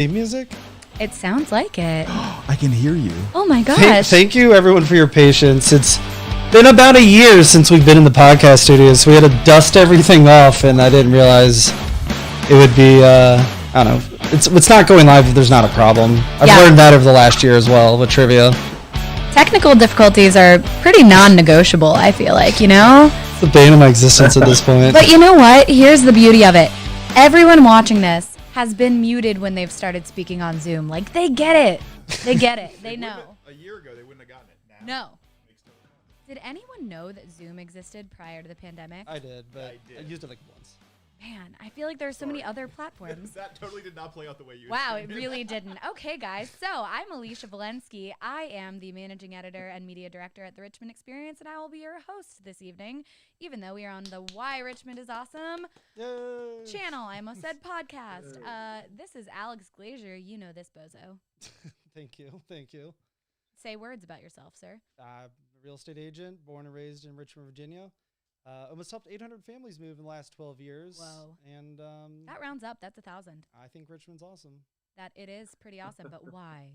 Theme music? It sounds like it. I can hear you. Oh my gosh. Thank you everyone for your patience. It's been about a year since we've been in the podcast studio, so we had to dust everything off, and I didn't realize it would be, I don't know. It's not going live if there's not a problem. I've learned that over the last year as well with trivia. Technical difficulties are pretty non-negotiable, I feel like, you know? It's the bane of my existence at this point. But you know what? Here's the beauty of it. Everyone watching this has been muted when they've started speaking on Zoom. Like, they get it. They get it. They know. A year ago, they wouldn't have gotten it. No. Did anyone know that Zoom existed prior to the pandemic? I did, but I used it like once. Man, I feel like there's so many other platforms. That totally did not play out the way you Wow, it really didn't. Okay, guys. So I'm Alicia Valenski. I am the managing editor and media director at the Richmond Experience, and I will be your host this evening, even though we are on the Why Richmond is Awesome channel. I almost said podcast. This is Alex Glaser. You know this bozo. Thank you. Thank you. Say words about yourself, sir. I'm a real estate agent, born and raised in Richmond, Virginia. Almost helped 800 families move in the last 12 years. Whoa. And that rounds up. That's 1,000. I think Richmond's awesome. That it is pretty awesome, but why?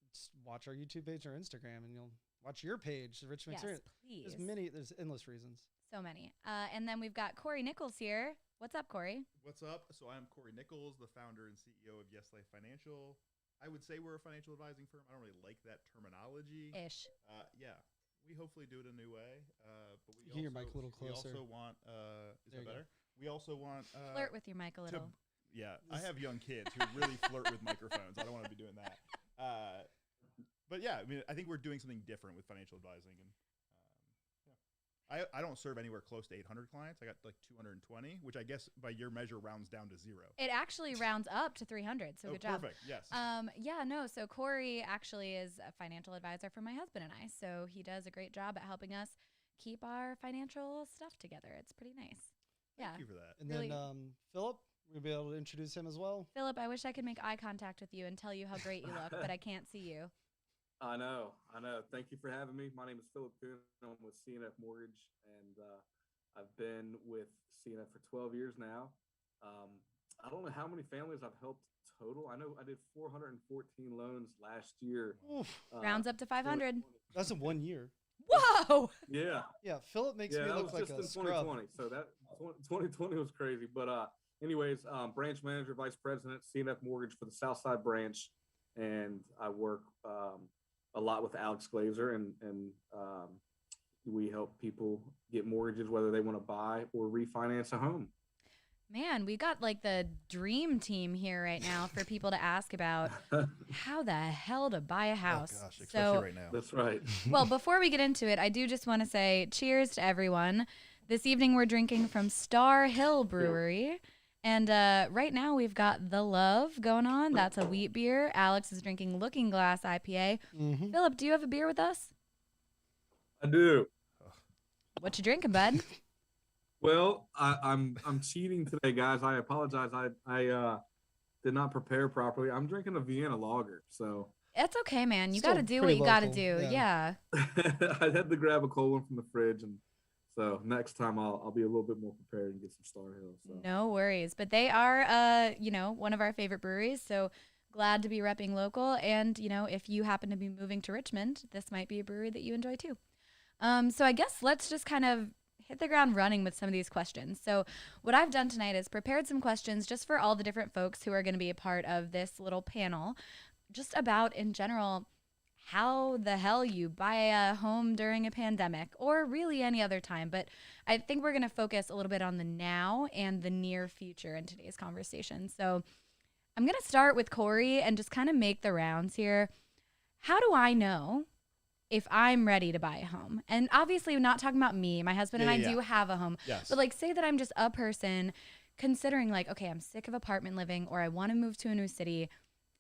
Just watch our YouTube page or Instagram, and you'll watch your page, the Richmond Experience. Please. There's endless reasons. So many. And then we've got Cory Nichols here. What's up, Cory? What's up? So I'm Cory Nichols, the founder and CEO of Yes Life Financial. I would say we're a financial advising firm. I don't really like that terminology. Ish. Yeah. We hopefully do it a new way. But we Get your mic a little closer. We also want, is that better? We also want... flirt with your mic a little. Yeah, I have young kids who really flirt with microphones. I don't want to be doing that. But yeah, I mean, I think we're doing something different with financial advising. And I don't serve anywhere close to 800 clients. I got like 220, which I guess by your measure rounds down to 0. It actually rounds up to 300, so good job. Perfect, yes. So Cory actually is a financial advisor for my husband and I, so he does a great job at helping us keep our financial stuff together. It's pretty nice. Thank you for that. And then Phillip, we'll be able to introduce him as well. Phillip, I wish I could make eye contact with you and tell you how great you look, but I can't see you. I know. Thank you for having me. My name is Phillip Coon. I'm with C&F Mortgage, and I've been with C&F for 12 years now. I don't know how many families I've helped total. I know I did 414 loans last year. Rounds up to 500. That's in 1 year. Whoa! Yeah. Yeah, Phillip makes me look like a scrub. 2020, so that 2020 was crazy. But anyways, branch manager, vice president, C&F Mortgage for the Southside branch, and I work a lot with Alex Glaser, and we help people get mortgages, whether they want to buy or refinance a home. Man, we got like the dream team here right now for people to ask about how the hell to buy a house. Oh gosh, especially right now. That's right. Well, before we get into it, I do just want to say cheers to everyone. This evening we're drinking from Starr Hill Brewery. And right now we've got The Love going on. That's a wheat beer. Alex is drinking Looking Glass IPA. Mm-hmm. Phillip, do you have a beer with us? I do. What you drinking, bud? Well, I'm cheating today, guys. I apologize. I did not prepare properly. I'm drinking a Vienna lager, so It's okay, man. You Still got to do what pretty you got to local, do. yeah. I had to grab a cold one from the fridge, and so next time I'll be a little bit more prepared and get some Starr Hill. So. No worries. But they are, one of our favorite breweries. So glad to be repping local. And, if you happen to be moving to Richmond, this might be a brewery that you enjoy too. So I guess let's just kind of hit the ground running with some of these questions. So what I've done tonight is prepared some questions just for all the different folks who are going to be a part of this little panel, just about in general how the hell you buy a home during a pandemic or really any other time. But I think we're going to focus a little bit on the now and the near future in today's conversation. So I'm going to start with Cory and just kind of make the rounds here. How do I know if I'm ready to buy a home? And obviously, we're not talking about me. My husband and I do have a home. Yes. But say that I'm just a person considering okay, I'm sick of apartment living or I want to move to a new city.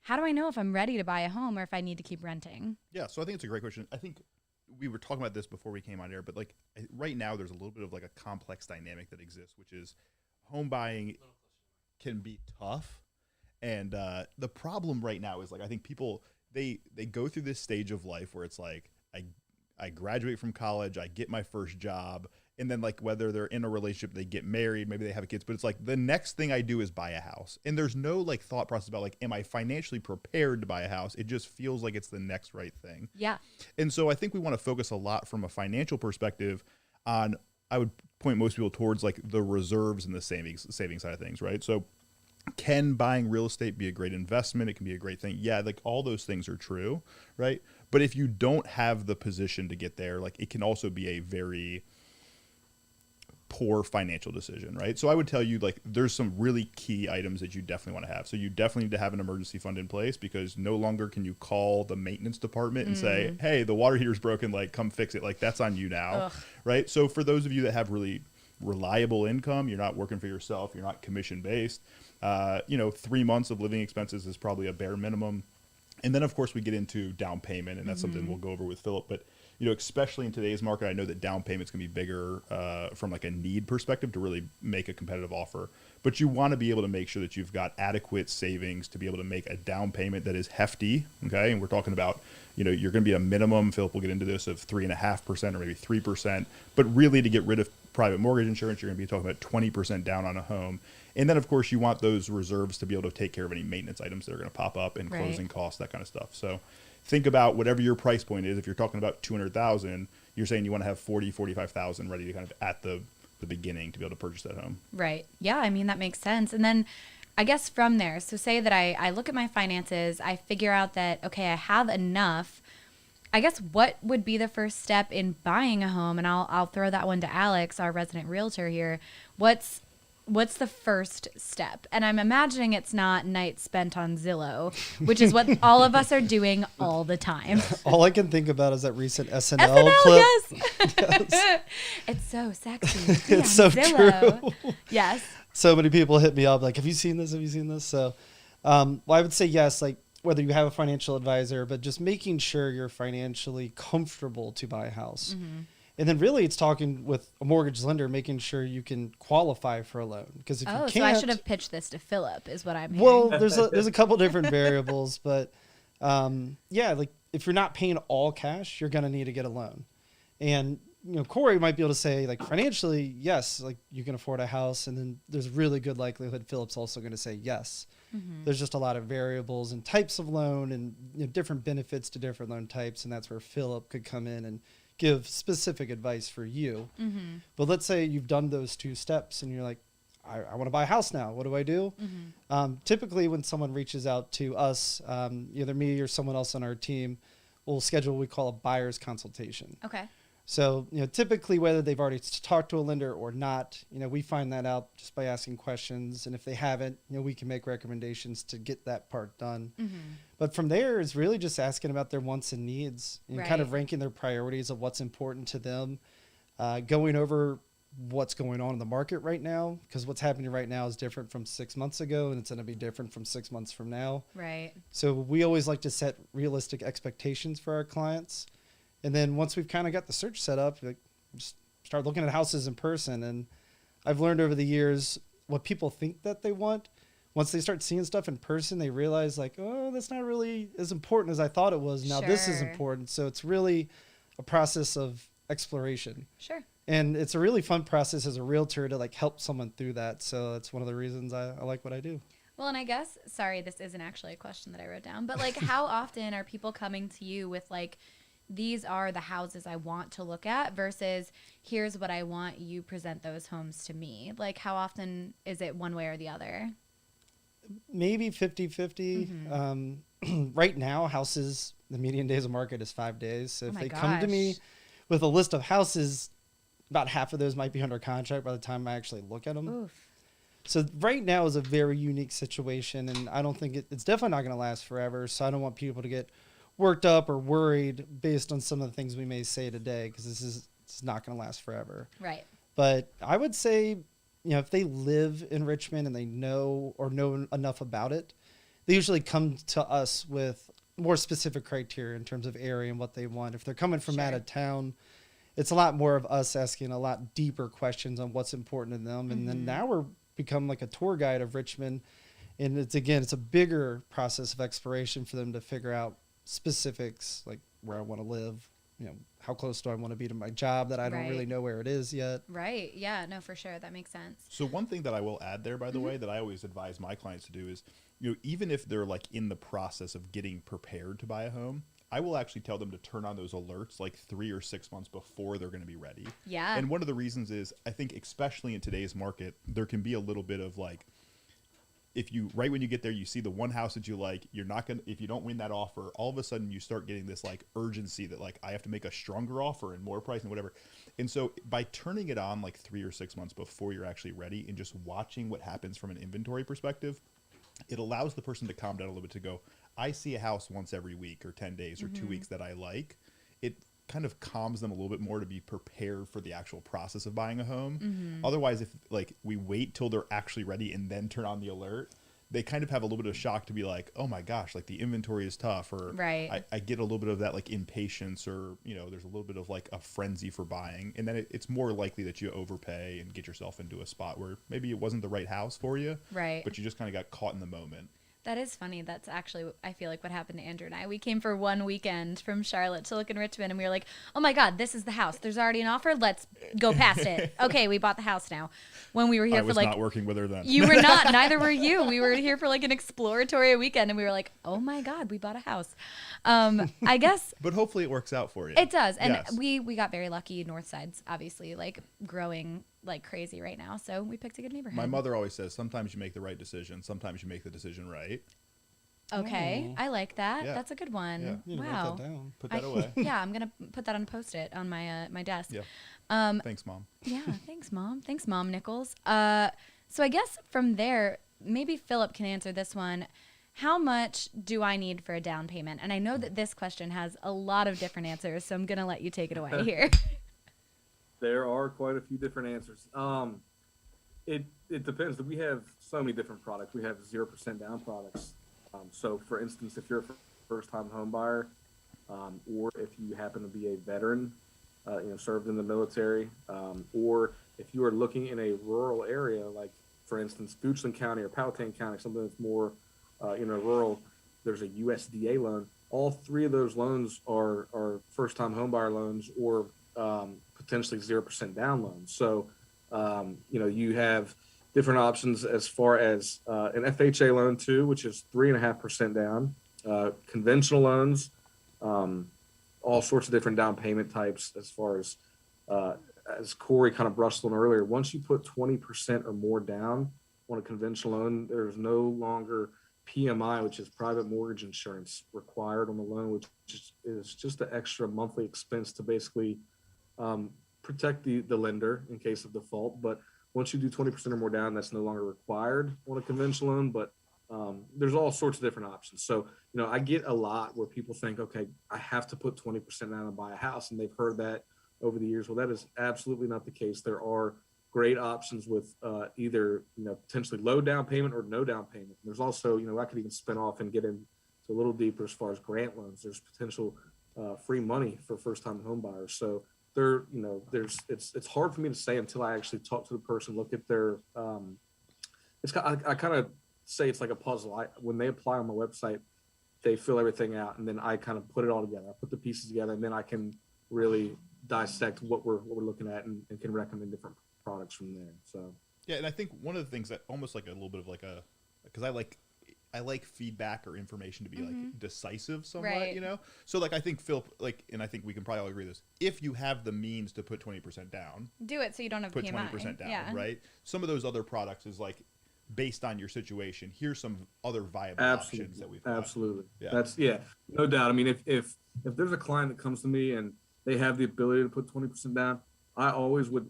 How do I know if I'm ready to buy a home or if I need to keep renting? Yeah, so I think it's a great question. I think we were talking about this before we came on air, but right now there's a little bit of a complex dynamic that exists, which is home buying can be tough. And the problem right now is I think people, they go through this stage of life where it's I graduate from college, I get my first job, And then like whether they're in a relationship, they get married, maybe they have kids, but it's like the next thing I do is buy a house. And there's no like thought process about like, am I financially prepared to buy a house? It just feels like it's the next right thing. Yeah. And so I think we want to focus a lot from a financial perspective on, I would point most people towards like the reserves and the savings side of things, right? So can buying real estate be a great investment? It can be a great thing. Yeah, like all those things are true, right? But if you don't have the position to get there, like it can also be a very poor financial decision, right? So I would tell you like there's some really key items that you definitely want to have. So you definitely need to have an emergency fund in place, because no longer can you call the maintenance department and say, hey, the water heater's broken, like come fix it. Like that's on you now. Ugh. Right? So for those of you that have really reliable income, you're not working for yourself, you're not commission based, 3 months of living expenses is probably a bare minimum. And then of course we get into down payment, and that's something we'll go over with Phillip. But especially in today's market, I know that down payments can be bigger from like a need perspective to really make a competitive offer. But you want to be able to make sure that you've got adequate savings to be able to make a down payment that is hefty. Okay. And we're talking about, you're going to be a minimum, Phillip will get into this, of 3.5% or maybe 3%. But really to get rid of private mortgage insurance, you're going to be talking about 20% down on a home. And then of course you want those reserves to be able to take care of any maintenance items that are going to pop up and closing costs, that kind of stuff. So think about whatever your price point is. If you're talking about 200,000, you're saying you want to have 45,000 ready to kind of at the beginning to be able to purchase that home. Right. Yeah. I mean, that makes sense. And then I guess from there, so say that I look at my finances, I figure out that, okay, I have enough. I guess what would be the first step in buying a home? And I'll throw that one to Alex, our resident realtor here. What's the first step? And I'm imagining it's not nights spent on Zillow, which is what all of us are doing all the time. All I can think about is that recent SNL SNL, clip. yes. It's so sexy. It's so Zillow. true. Yes. So many people hit me up like, have you seen this? Have you seen this? So, well, I would say yes, like whether you have a financial advisor, but just making sure you're financially comfortable to buy a house. And then really it's talking with a mortgage lender, making sure you can qualify for a loan. Because if you can't, so I should have pitched this to Phillip is what I'm hearing. well, there's a couple different variables, but like if you're not paying all cash, you're going to need to get a loan. And, Cory might be able to say like financially, yes, like you can afford a house. And then there's really good likelihood Phillip's also going to say yes. There's just a lot of variables and types of loan and different benefits to different loan types. And that's where Phillip could come in and give specific advice for you. But let's say you've done those two steps and you're like, I want to buy a house now. What do I do? Typically when someone reaches out to us, either me or someone else on our team, we'll schedule what we call a buyer's consultation. Okay. So, typically whether they've already talked to a lender or not, we find that out just by asking questions. And if they haven't, we can make recommendations to get that part done. But from there, it's really just asking about their wants and needs and kind of ranking their priorities of what's important to them, going over what's going on in the market right now, because what's happening right now is different from 6 months ago, and it's going to be different from 6 months from now. Right. So we always like to set realistic expectations for our clients. And then once we've kind of got the search set up, like, just start looking at houses in person. And I've learned over the years what people think that they want. Once they start seeing stuff in person, they realize like, oh, that's not really as important as I thought it was. Now this is important. So it's really a process of exploration. Sure. And it's a really fun process as a realtor to like help someone through that. So that's one of the reasons I like what I do. Well, and I guess, sorry, this isn't actually a question that I wrote down, but like how often are people coming to you with like, these are the houses I want to look at versus here's what I want, you present those homes to me? Like how often is it one way or the other? Maybe 50-50. Right now, houses, the median days of market is 5 days. So if they come to me with a list of houses, about half of those might be under contract by the time I actually look at them. Oof. So right now is a very unique situation, and I don't think it's definitely not going to last forever. So I don't want people to get worked up or worried based on some of the things we may say today, because it's not going to last forever. Right. But I would say, if they live in Richmond and they know enough about it, they usually come to us with more specific criteria in terms of area and what they want. If they're coming from out of town, it's a lot more of us asking a lot deeper questions on what's important to them. And then now we're become like a tour guide of Richmond. And it's a bigger process of exploration for them to figure out specifics, like where I want to live, how close do I want to be to my job that I don't really know where it is yet? Right. Yeah, no, for sure. That makes sense. So one thing that I will add there, by the way, that I always advise my clients to do is, even if they're like in the process of getting prepared to buy a home, I will actually tell them to turn on those alerts like 3 or 6 months before they're going to be ready. Yeah. And one of the reasons is, I think especially in today's market, there can be a little bit of like, if you, right when you get there, you see the one house that you like, you're not going to, if you don't win that offer, all of a sudden you start getting this like urgency that like, I have to make a stronger offer and more price and whatever. And so by turning it on like 3 or 6 months before you're actually ready and just watching what happens from an inventory perspective, it allows the person to calm down a little bit to go, I see a house once every week or 10 days or 2 weeks that I like. It kind of calms them a little bit more to be prepared for the actual process of buying a home. Otherwise, if like we wait till they're actually ready and then turn on the alert, they kind of have a little bit of shock to be like, oh my gosh, like the inventory is tough, or I get a little bit of that like impatience, or there's a little bit of like a frenzy for buying, and then it's more likely that you overpay and get yourself into a spot where maybe it wasn't the right house for you, but you just kind of got caught in the moment. That is funny. That's actually, I feel like, what happened to Andrew and I. We came for one weekend from Charlotte to look in Richmond, and we were like, oh my God, this is the house. There's already an offer. Let's go past it. Okay, we bought the house now. When we were here I was not working with her then. You were not. Neither were you. We were here for like an exploratory weekend, and we were like, oh my God, we bought a house. I guess. But hopefully it works out for you. It does. And we got very lucky. North Side's obviously like growing like crazy right now. So we picked a good neighborhood. My mother always says, sometimes you make the right decision. Sometimes you make the decision right. Okay, I like that. Yeah. That's a good one. Yeah. Wow. Write that down. Put that away. Yeah, I'm gonna put that on Post-it on my my desk. Yeah. Thanks, Mom. Yeah, thanks, Mom. Thanks, Mom Nichols. So I guess from there, maybe Phillip can answer this one. How much do I need for a down payment? And I know that this question has a lot of different answers, so I'm gonna let you take it away here. There are quite a few different answers. It depends. We have so many different products. We have 0% down products. So, for instance, if you're a first-time home buyer, or if you happen to be a veteran, served in the military, or if you are looking in a rural area, like, for instance, Goochland County or Powhatan County, something that's more, rural, there's a USDA loan. All three of those loans are first-time home buyer loans, or potentially 0% down loans. So, you have different options as far as an FHA loan too, which is 3.5% down, conventional loans, all sorts of different down payment types. As far as Cory kind of brushed on earlier, once you put 20% or more down on a conventional loan, there's no longer PMI, which is private mortgage insurance, required on the loan, which is just an extra monthly expense to basically protect the lender in case of default. But once you do 20% or more down, that's no longer required on a conventional loan, but there's all sorts of different options. So, I get a lot where people think, okay, I have to put 20% down and buy a house, and they've heard that over the years. Well, that is absolutely not the case. There are great options with either, potentially low down payment or no down payment. There's also, I could even spin off and get into a little deeper as far as grant loans. There's potential free money for first-time home buyers. So, it's hard for me to say until I actually talk to the person, look at their, I kind of say it's like a puzzle. When they apply on my website, they fill everything out, and then I kind of put it all together. I put the pieces together, and then I can really dissect what we're looking at, and can recommend different products from there. So yeah, and I think one of the things that almost like a little bit of like because I like feedback or information to be like decisive somewhat, So like I think Phil, and I think we can probably all agree this. If you have the means to put 20% down, do it so you don't have put PMI. 20% down, right? Some of those other products is like based on your situation. Here's some other viable options that we've got. Absolutely. Yeah. That's no doubt. I mean, if there's a client that comes to me and they have the ability to put 20% down, I always would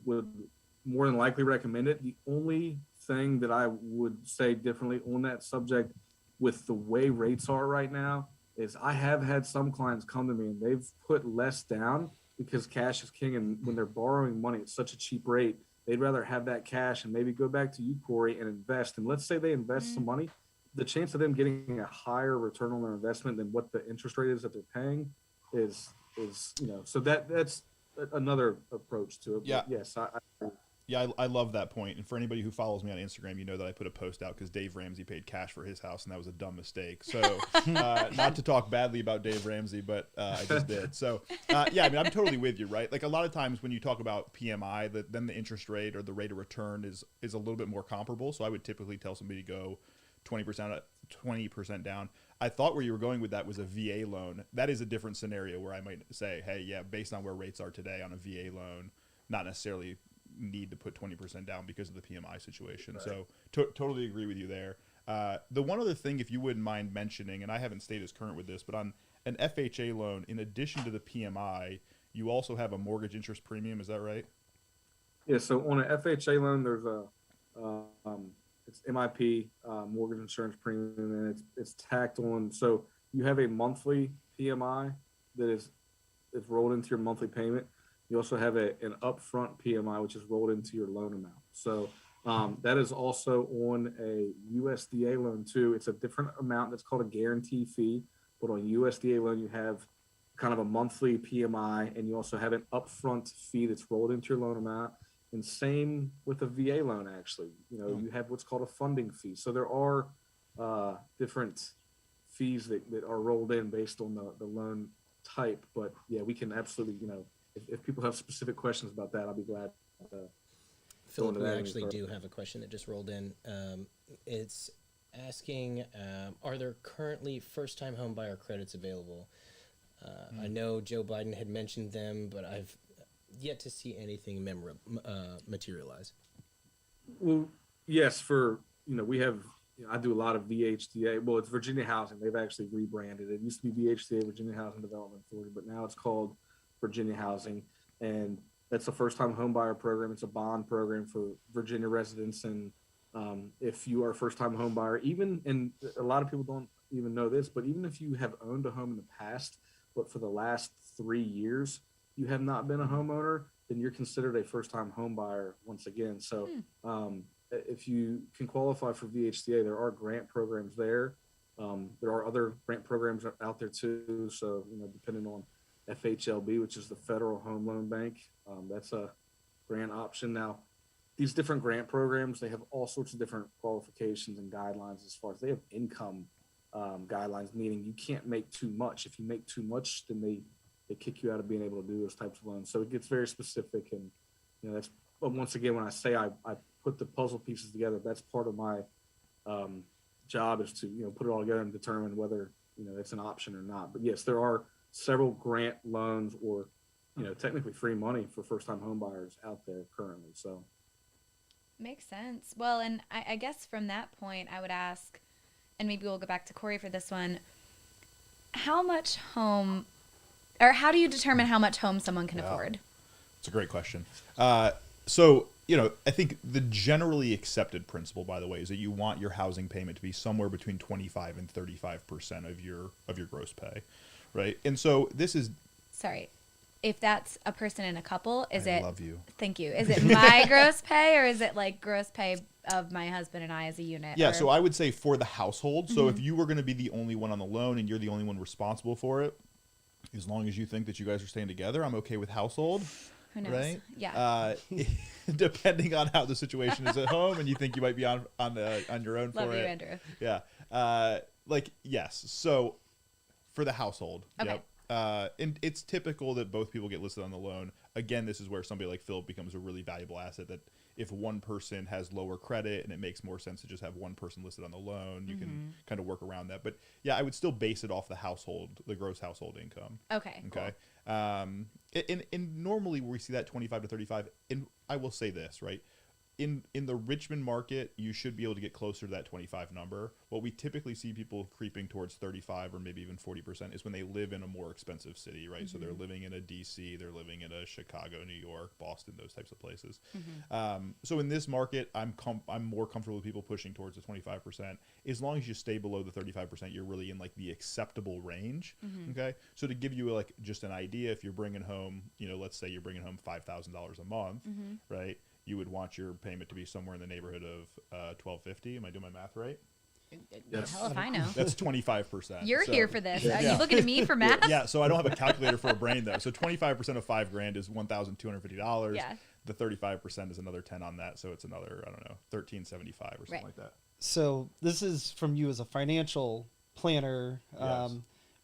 more than likely recommend it. The only thing that I would say differently on that subject, with the way rates are right now, is I have had some clients come to me and they've put less down because cash is king. And when they're borrowing money at such a cheap rate, they'd rather have that cash and maybe go back to you, Cory, and invest. And let's say they invest some money, the chance of them getting a higher return on their investment than what the interest rate is that they're paying is so that's another approach to it. Yeah. But yes, Yeah, I love that point. And for anybody who follows me on Instagram, you know that I put a post out because Dave Ramsey paid cash for his house, and that was a dumb mistake. So not to talk badly about Dave Ramsey, but I just did. So yeah, I mean, I'm totally with you, right? Like a lot of times when you talk about PMI, then the interest rate or the rate of return is a little bit more comparable. So I would typically tell somebody to go 20% down. I thought where you were going with that was a VA loan. That is a different scenario where I might say, hey, yeah, based on where rates are today on a VA loan, not necessarily need to put 20% down because of the PMI situation. Right. So totally agree with you there. The one other thing, if you wouldn't mind mentioning, and I haven't stayed as current with this, but on an FHA loan, in addition to the PMI, you also have a mortgage interest premium. Is that right? Yeah. So on an FHA loan, there's it's MIP, mortgage insurance premium, and it's tacked on. So you have a monthly PMI that is rolled into your monthly payment. You also have an upfront PMI, which is rolled into your loan amount. So that is also on a USDA loan too. It's a different amount. That's called a guarantee fee. But on USDA loan, you have kind of a monthly PMI, and you also have an upfront fee that's rolled into your loan amount. And same with a VA loan, actually. You know, you have what's called a funding fee. So there are different fees that are rolled in based on the loan type. But yeah, we can absolutely, you know, if people have specific questions about that, I'll be glad to Phillip, we actually do have a question that just rolled in. It's asking, are there currently first-time home buyer credits available? I know Joe Biden had mentioned them, but I've yet to see anything materialize. Well, yes, we have, I do a lot of VHDA. Well, it's Virginia Housing. They've actually rebranded. It used to be VHDA, Virginia Housing Development Authority, but now it's called Virginia Housing. And that's a first-time home buyer program. It's a bond program for Virginia residents. And if you are a first-time home buyer, and a lot of people don't even know this, but even if you have owned a home in the past, but for the last 3 years, you have not been a homeowner, then you're considered a first-time home buyer once again. So if you can qualify for VHDA, there are grant programs there. There are other grant programs out there too. So, you know, depending on FHLB, which is the Federal Home Loan Bank, that's a grant option. Now, these different grant programs, they have all sorts of different qualifications and guidelines as far as they have income guidelines, meaning you can't make too much. If you make too much, then they kick you out of being able to do those types of loans. So it gets very specific. And, you know, but once again, when I say I put the puzzle pieces together, that's part of my job is to, you know, put it all together and determine whether, you know, it's an option or not. But yes, there are several grant loans or, you know, technically free money for first-time home buyers out there currently. So makes sense. Well, and I guess from that point, I would ask, and maybe we'll go back to Cory for this one, how do you determine how much home someone can afford? It's a great question. So, you know, I think the generally accepted principle, by the way, is that you want your housing payment to be somewhere between 25 and 35% of your gross pay, right? And so this is... Sorry. If that's a person in a couple, I love you. Thank you. Is it my gross pay, or is it like gross pay of my husband and I as a unit? Yeah, so I would say for the household. So if you were going to be the only one on the loan and you're the only one responsible for it, as long as you think that you guys are staying together, I'm okay with household. Who knows? Right? Yeah. Depending on how the situation is at home, and you think you might be on your own Love for you, it. Andrew. Yeah. Yes. So for the household. Okay. Yep. And it's typical that both people get listed on the loan. Again, this is where somebody like Phil becomes a really valuable asset, that if one person has lower credit and it makes more sense to just have one person listed on the loan, you can kind of work around that. But yeah, I would still base it off the gross household income. Okay. Cool. And normally we see that 25 to 35. And I will say this, right? In the Richmond market, you should be able to get closer to that 25 number. What we typically see people creeping towards 35 or maybe even 40% is when they live in a more expensive city, right? So they're living in a DC, they're living in a Chicago, New York, Boston, those types of places. So in this market, I'm more comfortable with people pushing towards the 25%. As long as you stay below the 35%, you're really in like the acceptable range. Okay. So to give you like just an idea, if you're bringing home, you know, let's say you're bringing home $5,000 a month, right? You would want your payment to be somewhere in the neighborhood of $1,250. Am I doing my math right? Yes. Hell if I know. That's 25%. You're here for this. Are you looking at me for math? Yeah. So I don't have a calculator for a brain though. So 25% of $5,000 is $1,250. Yeah. the 35% is another 10 on that, so it's another, I don't know, 1375 or something like that. So this is from you as a financial planner. Yes.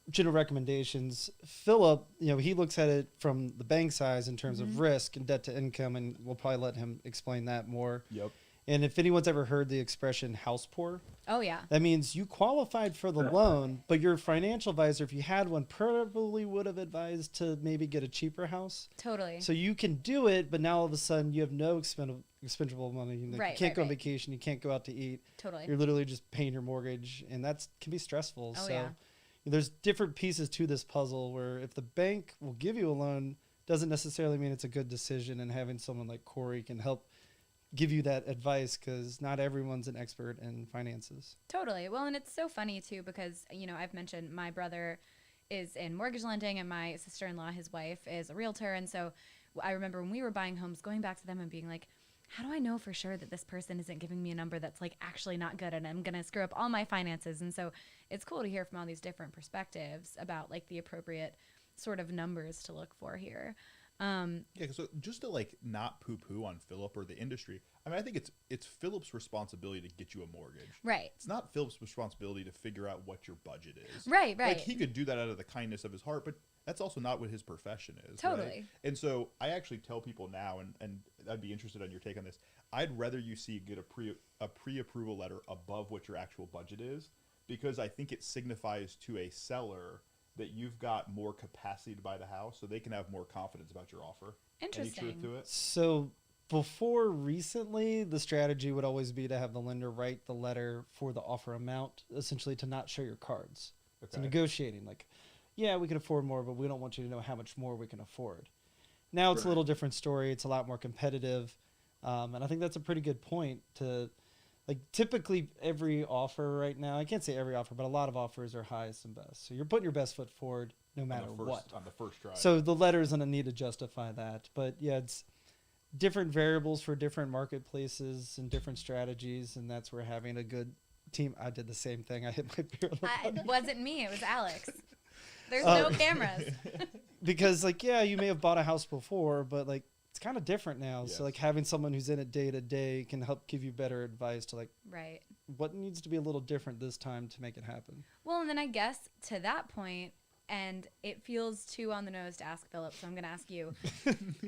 General recommendations. Phillip, he looks at it from the bank size in terms of risk and debt to income, and we'll probably let him explain that more. Yep. And if anyone's ever heard the expression house poor, Oh yeah. that means you qualified for the loan, but your financial advisor, if you had one, probably would have advised to maybe get a cheaper house. Totally. So you can do it, but now all of a sudden you have no expendable money. You can't go on vacation. You can't go out to eat. Totally. You're literally just paying your mortgage, and that can be stressful. Oh, so yeah. there's different pieces to this puzzle where if the bank will give you a loan, doesn't necessarily mean it's a good decision, and having someone like Cory can help give you that advice, because not everyone's an expert in finances. Totally. Well, and it's so funny too, because, I've mentioned my brother is in mortgage lending and my sister-in-law, his wife, is a realtor. And so I remember when we were buying homes, going back to them and being like, how do I know for sure that this person isn't giving me a number that's like actually not good and I'm going to screw up all my finances? And so it's cool to hear from all these different perspectives about like the appropriate sort of numbers to look for here. Yeah, so just to like not poo-poo on Phillip or the industry, I mean, I think it's Phillip's responsibility to get you a mortgage. Right. It's not Phillip's responsibility to figure out what your budget is. Right. Like, he could do that out of the kindness of his heart, but that's also not what his profession is. Totally. Right? And so I actually tell people now, and I'd be interested on your take on this, I'd rather you get a pre-approval letter above what your actual budget is, because I think it signifies to a seller that you've got more capacity to buy the house, so they can have more confidence about your offer. Interesting. Any truth to it? So before recently, the strategy would always be to have the lender write the letter for the offer amount, essentially to not show your cards. Okay. So negotiating, like, yeah, we can afford more, but we don't want you to know how much more we can afford. Now it's a little different story. It's a lot more competitive. And I think that's a pretty good point to, like, typically every offer right now, I can't say every offer, but a lot of offers are highest and best. So you're putting your best foot forward no matter what. On the first try. So the letter's going to need to justify that. But yeah, it's different variables for different marketplaces and different strategies. And that's where having a good team. I did the same thing. I hit my beer on the It wasn't me. It was Alex. There's no cameras. Because, like, yeah, you may have bought a house before, but, like, it's kind of different now. Yes. So, like, having someone who's in it day to day can help give you better advice to, like, Right. what needs to be a little different this time to make it happen. Well, and then I guess to that point, and it feels too on the nose to ask Phillip, so I'm going to ask you,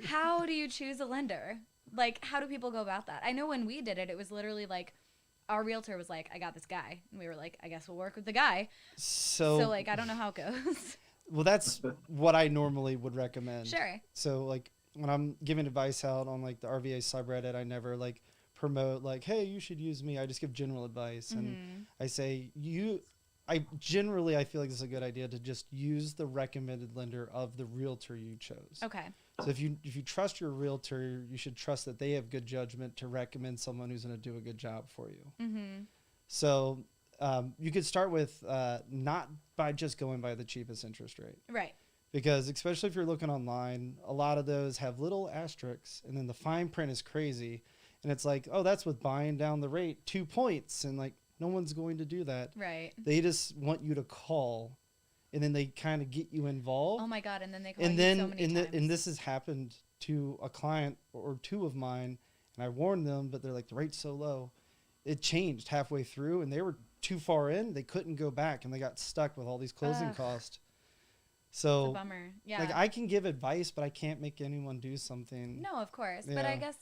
how do you choose a lender? Like, how do people go about that? I know when we did it, it was literally like, our realtor was like, I got this guy. And we were like, I guess we'll work with the guy. So like, I don't know how it goes. Well, that's what I normally would recommend. Sure. So, like, when I'm giving advice out on, like, the RVA subreddit, I never, like, promote, like, hey, you should use me. I just give general advice. And I say, I feel like this is a good idea to just use the recommended lender of the realtor you chose. Okay. So if you trust your realtor, you should trust that they have good judgment to recommend someone who's going to do a good job for you. Mm-hmm. So you could start with not by just going by the cheapest interest rate. Right. Because especially if you're looking online, a lot of those have little asterisks, and then the fine print is crazy. And it's like, oh, that's with buying down the rate 2 points. And, like, no one's going to do that. Right. They just want you to call, and then they kind of get you involved. Oh my God! And then they call you so many times. And this has happened to a client or two of mine, and I warned them, but they're like, the rate's so low. It changed halfway through, and they were too far in. They couldn't go back, and they got stuck with all these closing costs. So, it's a bummer. Yeah. like, I can give advice, but I can't make anyone do something. No, of course. Yeah. But I guess,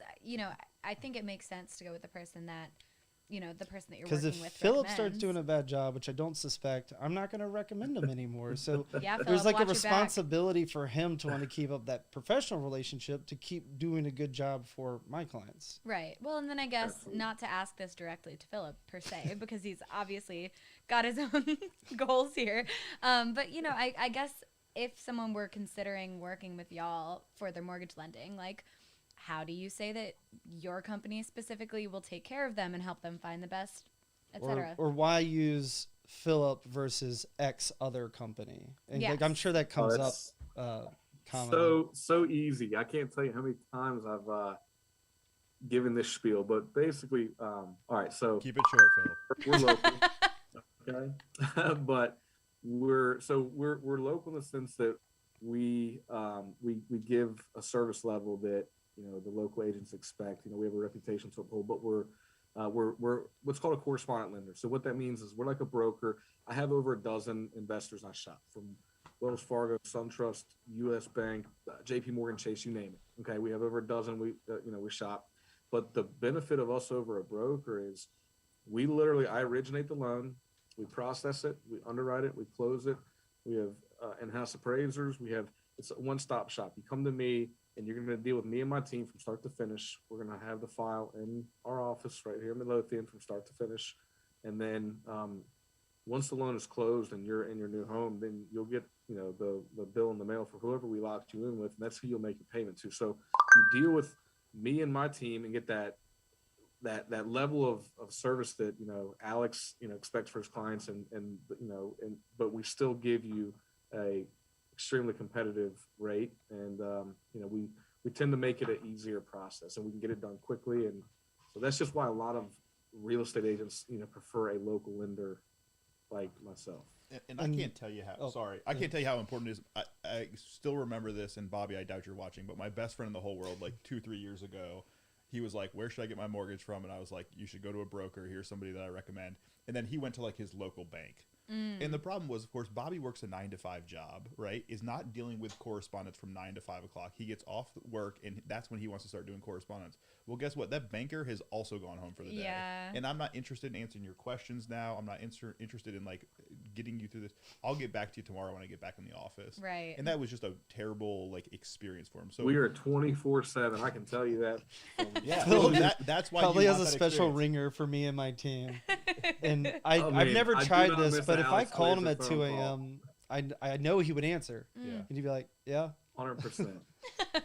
I think it makes sense to go with the person that, the person that you're Because working if with Phillip starts recommends. doing a bad job, which I don't suspect, I'm not going to recommend him anymore. So Yeah, Phillip, there's, like, a watch your back. responsibility for him to want to keep up that professional relationship to keep doing a good job for my clients. Right. Well, and then I guess not to ask this directly to Phillip per se, because he's obviously got his own goals here. But, I guess if someone were considering working with y'all for their mortgage lending, like, how do you say that your company specifically will take care of them and help them find the best, et cetera? Or why use Phillip versus X other company? And like, I'm sure that comes up commonly. So easy. I can't tell you how many times I've given this spiel, but basically, all right. So keep it short, Phillip. We're local, okay, but we're local in the sense that we give a service level that the local agents expect. We have a reputation to uphold, but we're what's called a correspondent lender. So what that means is we're like a broker. I have over a dozen investors I shop from Wells Fargo, SunTrust, U.S. Bank, J.P. Morgan Chase, you name it. Okay, we have over a dozen we shop. But the benefit of us over a broker is I originate the loan, we process it, we underwrite it, we close it. We have in-house appraisers. It's a one-stop shop. You come to me, and you're going to deal with me and my team from start to finish. We're going to have the file in our office right here in Midlothian from start to finish. And then once the loan is closed and you're in your new home, then you'll get the bill in the mail for whoever we locked you in with, and that's who you'll make your payment to. So you deal with me and my team and get that level of service that Alex expects for his clients, but we still give you a extremely competitive rate, and we tend to make it an easier process, and we can get it done quickly. And so that's just why a lot of real estate agents prefer a local lender like myself. And I can't tell you how. I can't tell you how important it is. I still remember this, and Bobby, I doubt you're watching, but my best friend in the whole world, like 2-3 years ago, he was like, "Where should I get my mortgage from?" And I was like, "You should go to a broker. Here's somebody that I recommend." And then he went to like his local bank. And the problem was, of course, Bobby works a 9-to-5 job, right? Is not dealing with correspondence from 9 to 5 o'clock. He gets off work, and that's when he wants to start doing correspondence. Well, guess what? That banker has also gone home for the day. Yeah. And I'm not interested in answering your questions now. I'm not interested in like getting you through this. I'll get back to you tomorrow when I get back in the office. Right. And that was just a terrible like experience for him. So we are 24/7. I can tell you that. Yeah. That's why Probably you has want a that special experience. ringer for me and my team. And I've I mean, never I do tried not this, miss but an if I Alex called him Glaser at phone 2 call. a.m., I know he would answer. Yeah. And he'd be like, "Yeah." 100%.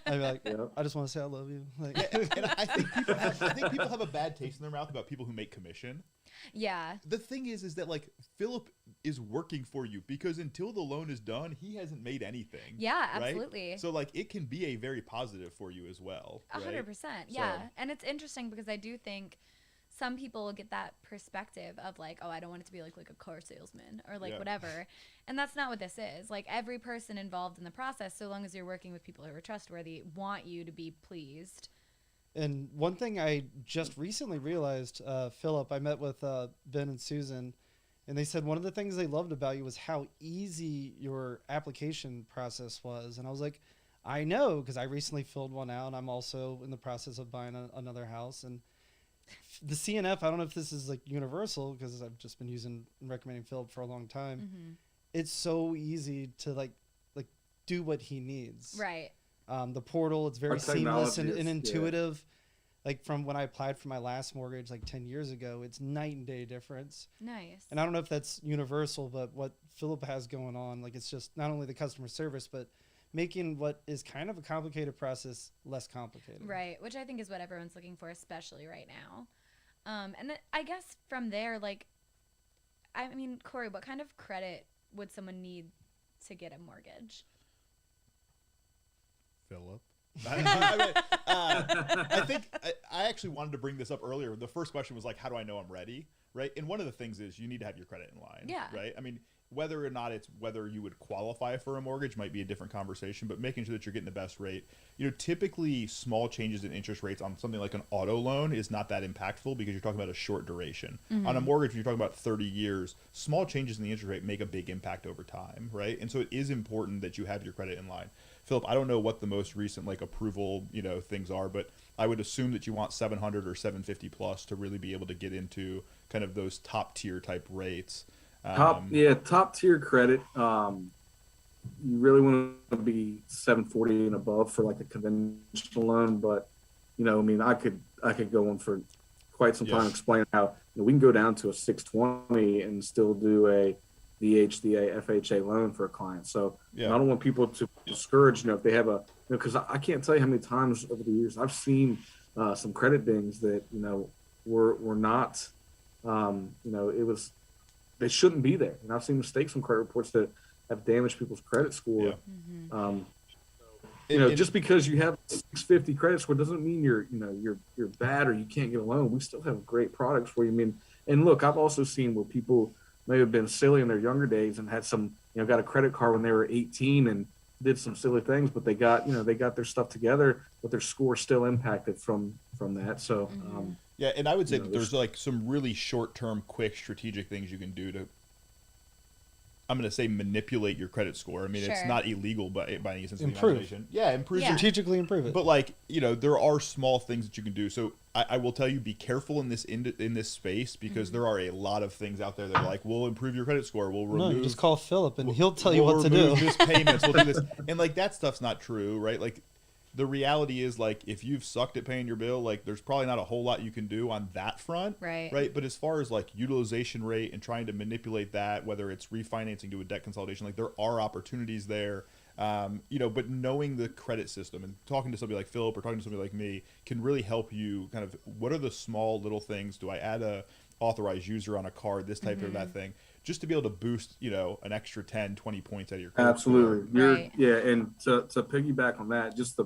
I'd be like, Yep. "I just want to say I love you." Like, And I think people have a bad taste in their mouth about people who make commission. Yeah. The thing is that like Phillip is working for you because until the loan is done, he hasn't made anything. Yeah, right? absolutely. So like it can be a very positive for you as well. 100%. Yeah. And it's interesting because I do think some people get that perspective of like, oh, I don't want it to be like a car salesman or like whatever. And that's not what this is. Like every person involved in the process, so long as you're working with people who are trustworthy, want you to be pleased. and one thing I just recently realized, Phillip, I met with Ben and Susan, and they said one of the things they loved about you was how easy your application process was. And I was like, I know, because I recently filled one out. I'm also in the process of buying another house. And the C&F, I don't know if this is like universal because I've just been using and recommending Phillip for a long time. Mm-hmm. It's so easy to like do what he needs. Right. The portal, it's very Our seamless technology and is- intuitive. Like from when I applied for my last mortgage like 10 years ago, it's night and day difference. Nice. And I don't know if that's universal, but what Phillip has going on, like it's just not only the customer service, but making what is kind of a complicated process less complicated. Right, which I think is what everyone's looking for, especially right now. And then I guess from there, like, I mean, Cory, what kind of credit would someone need to get a mortgage? Phillip. I think I actually wanted to bring this up earlier. The first question was like, how do I know I'm ready? Right. And one of the things is you need to have your credit in line. Yeah. Right. I mean, whether or not it's whether you would qualify for a mortgage might be a different conversation, but making sure that you're getting the best rate. Typically small changes in interest rates on something like an auto loan is not that impactful because you're talking about a short duration. Mm-hmm. On a mortgage, when you're talking about 30 years, small changes in the interest rate make a big impact over time, right? And so it is important that you have your credit in line. Phillip, I don't know what the most recent like approval, things are, but I would assume that you want 700 or 750 plus to really be able to get into kind of those top tier type rates. Top tier credit. You really want to be 740 and above for like a conventional loan, but I could go on for quite some time explaining how we can go down to a 620 and still do a DHDA FHA loan for a client. So I don't want people to discourage, if they have because I can't tell you how many times over the years I've seen some credit dings that were not, they shouldn't be there. And I've seen mistakes on credit reports that have damaged people's credit score. Yeah. Mm-hmm. Just because you have 650 credit score doesn't mean you're bad or you can't get a loan. We still have great products for you. And look, I've also seen where people may have been silly in their younger days and had some, got a credit card when they were 18 and did some silly things, but they got their stuff together, but their score still impacted from that. So yeah, and I would say that there's like some really short-term, quick, strategic things you can do to, I'm going to say, manipulate your credit score. I mean, it's not illegal by any sense of the imagination. Yeah, strategically improve it. But like, there are small things that you can do. So I will tell you, be careful in this space, because there are a lot of things out there that are like, we'll improve your credit score. We'll remove. No, you just call Phillip and he'll tell you what to do. This payments. We'll do this, and like that stuff's not true, right? Like, the reality is, like, if you've sucked at paying your bill, like, there's probably not a whole lot you can do on that front. Right. But as far as like utilization rate and trying to manipulate that, whether it's refinancing to a debt consolidation, like, there are opportunities there. But knowing the credit system and talking to somebody like Phillip or talking to somebody like me can really help you kind of, what are the small little things? Do I add a authorized user on a card, this type or that thing, just to be able to boost, an extra 10, 20 points out of your credit Absolutely. score. Yeah. And to piggyback on that, just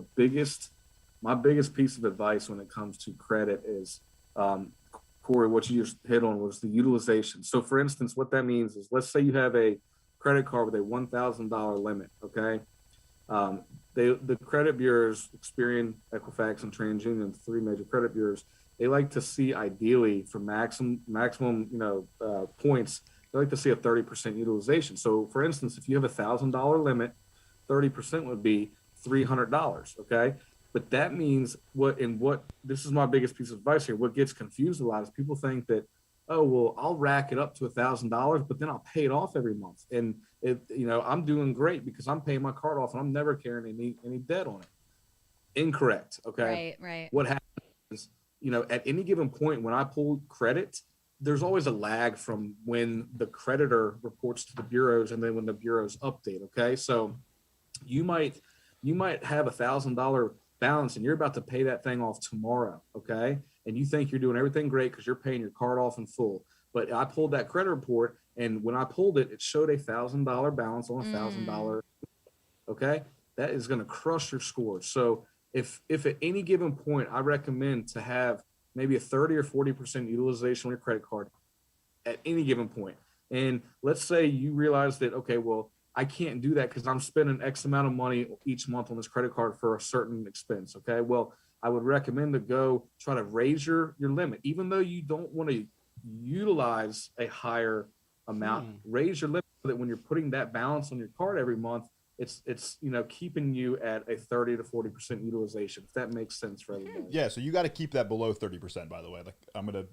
my biggest piece of advice when it comes to credit is, Cory, what you just hit on was the utilization. So for instance, what that means is, let's say you have a credit card with a $1,000 limit. Okay. The credit bureaus, Experian, Equifax, and TransUnion, the three major credit bureaus, they like to see, ideally, for maximum points, they like to see a 30% utilization. So for instance, if you have $1,000 limit, 30% would be $300. Okay. But that means this is my biggest piece of advice here. What gets confused a lot is people think that, oh, well, I'll rack it up to $1,000, but then I'll pay it off every month. And I'm doing great because I'm paying my card off and I'm never carrying any debt on it. Incorrect. Okay. Right. What happens is, at any given point when I pull credit, there's always a lag from when the creditor reports to the bureaus and then when the bureaus update. Okay. So you might have $1,000 balance and you're about to pay that thing off tomorrow. Okay. And you think you're doing everything great because you're paying your card off in full. But I pulled that credit report, and when I pulled it, it showed a $1,000 balance on $1,000. Okay. That is going to crush your score. So if at any given point, I recommend to have maybe a 30 or 40% utilization on your credit card at any given point. And let's say you realize that, okay, well, I can't do that because I'm spending X amount of money each month on this credit card for a certain expense. Okay. Well, I would recommend to go try to raise your limit, even though you don't want to utilize a higher amount, raise your limit so that when you're putting that balance on your card every month, it's keeping you at a 30 to 40% utilization, if that makes sense for everybody. Yeah. So you got to keep that below 30%, by the way. Like,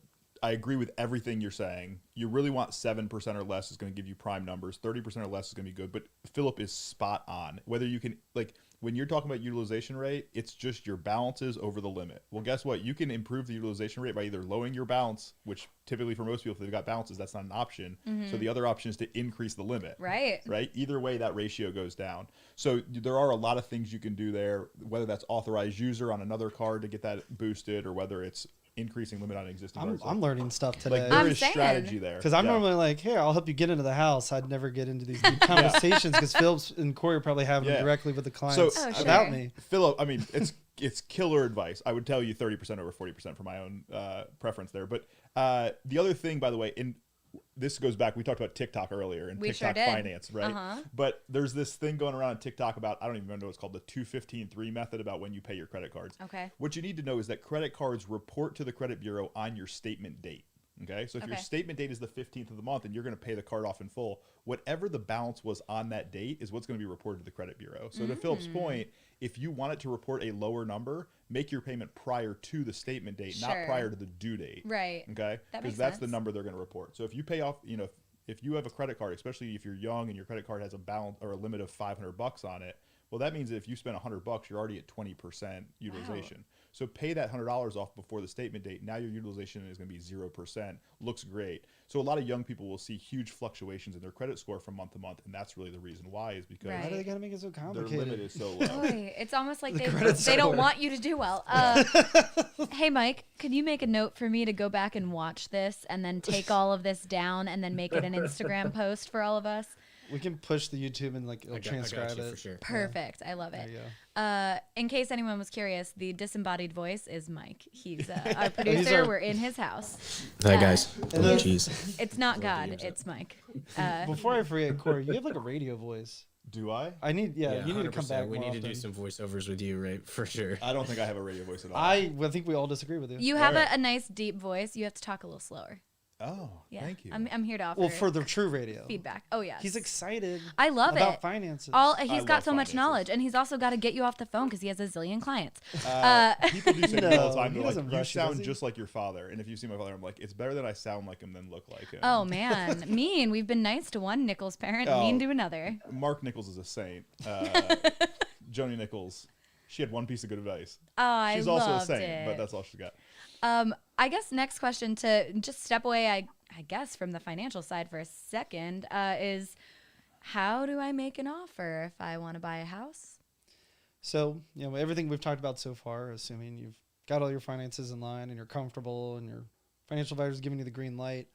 I agree with everything you're saying. You really want 7% or less is going to give you prime numbers. 30% or less is going to be good. But Phillip is spot on. Whether you can, like, when you're talking about utilization rate, it's just your balances over the limit. Well, guess what? You can improve the utilization rate by either lowering your balance, which typically for most people, if they've got balances, that's not an option. So the other option is to increase the limit. Right. Either way, that ratio goes down. So there are a lot of things you can do there, whether that's authorized user on another card to get that boosted, or whether it's increasing limit on existing cards. I'm learning stuff today. Like, there is strategy there. Because I'm normally like, here, I'll help you get into the house. I'd never get into these deep conversations because Phillip and Cory probably have them directly with the clients without me. Phillip, I mean, it's killer advice. I would tell you 30% over 40% for my own preference there. But the other thing, by the way, this goes back, we talked about TikTok earlier and TikTok finance, right? But there's this thing going around on TikTok about, I don't even know, it's called the 2-15-3 method about when you pay your credit cards. Okay. What you need to know is that credit cards report to the credit bureau on your statement date. Okay. So if your statement date is the 15th of the month and you're going to pay the card off in full, whatever the balance was on that date is what's going to be reported to the credit bureau. So to Phillip's point, if you want it to report a lower number, make your payment prior to the statement date, not prior to the due date. Right. Okay. Because that's the number they're going to report. So if you pay off, if you have a credit card, especially if you're young and your credit card has a balance or a limit of $500 on it, well, that means that if you spend $100, you're already at 20% utilization. Wow. So pay that $100 off before the statement date. Now your utilization is going to be 0%. Looks great. So a lot of young people will see huge fluctuations in their credit score from month to month, and that's really the reason why, is because why do they gotta make it so complicated? Their limit is so low. Boy, it's almost like they don't want you to do well. Hey, Mike, could you make a note for me to go back and watch this and then take all of this down and then make it an Instagram post for all of us? We can push the YouTube and it'll transcribe it. For sure. Perfect. I love it. In case anyone was curious, the disembodied voice is Mike. He's our producer. We're in his house. Hi, guys. Hello, cheese. It's not God. It's Mike. Before I forget, Cory, you have like a radio voice. Do I? I need, you need to come 100%. back. We more need to do often. some voiceovers with you, right? For sure. I don't think I have a radio voice at all. I think we all disagree with you. You have Alright. a nice deep voice. You have to talk a little slower. Oh, Yeah. thank you. I'm here to offer Well, for the true radio. feedback. Oh, yes. He's excited. I love about it. finances. He's I got love so much finances. knowledge, and he's also got to get you off the phone because he has a zillion clients. People do say to me all the No, time, he they're like, doesn't you rush you, does sound he? just like your father. And if you see my father, I'm like, it's better that I sound like him than look like him. Oh man, mean. We've been nice to one Nichols parent, mean to another. Mark Nichols is a saint. Joni Nichols, she had one piece of good advice. Oh, I She's also a loved saint, it. but that's all she's got. I guess next question to just step away, I guess, from the financial side for a second, is how do I make an offer if I want to buy a house? So, everything we've talked about so far, assuming you've got all your finances in line and you're comfortable and your financial advisor's giving you the green light.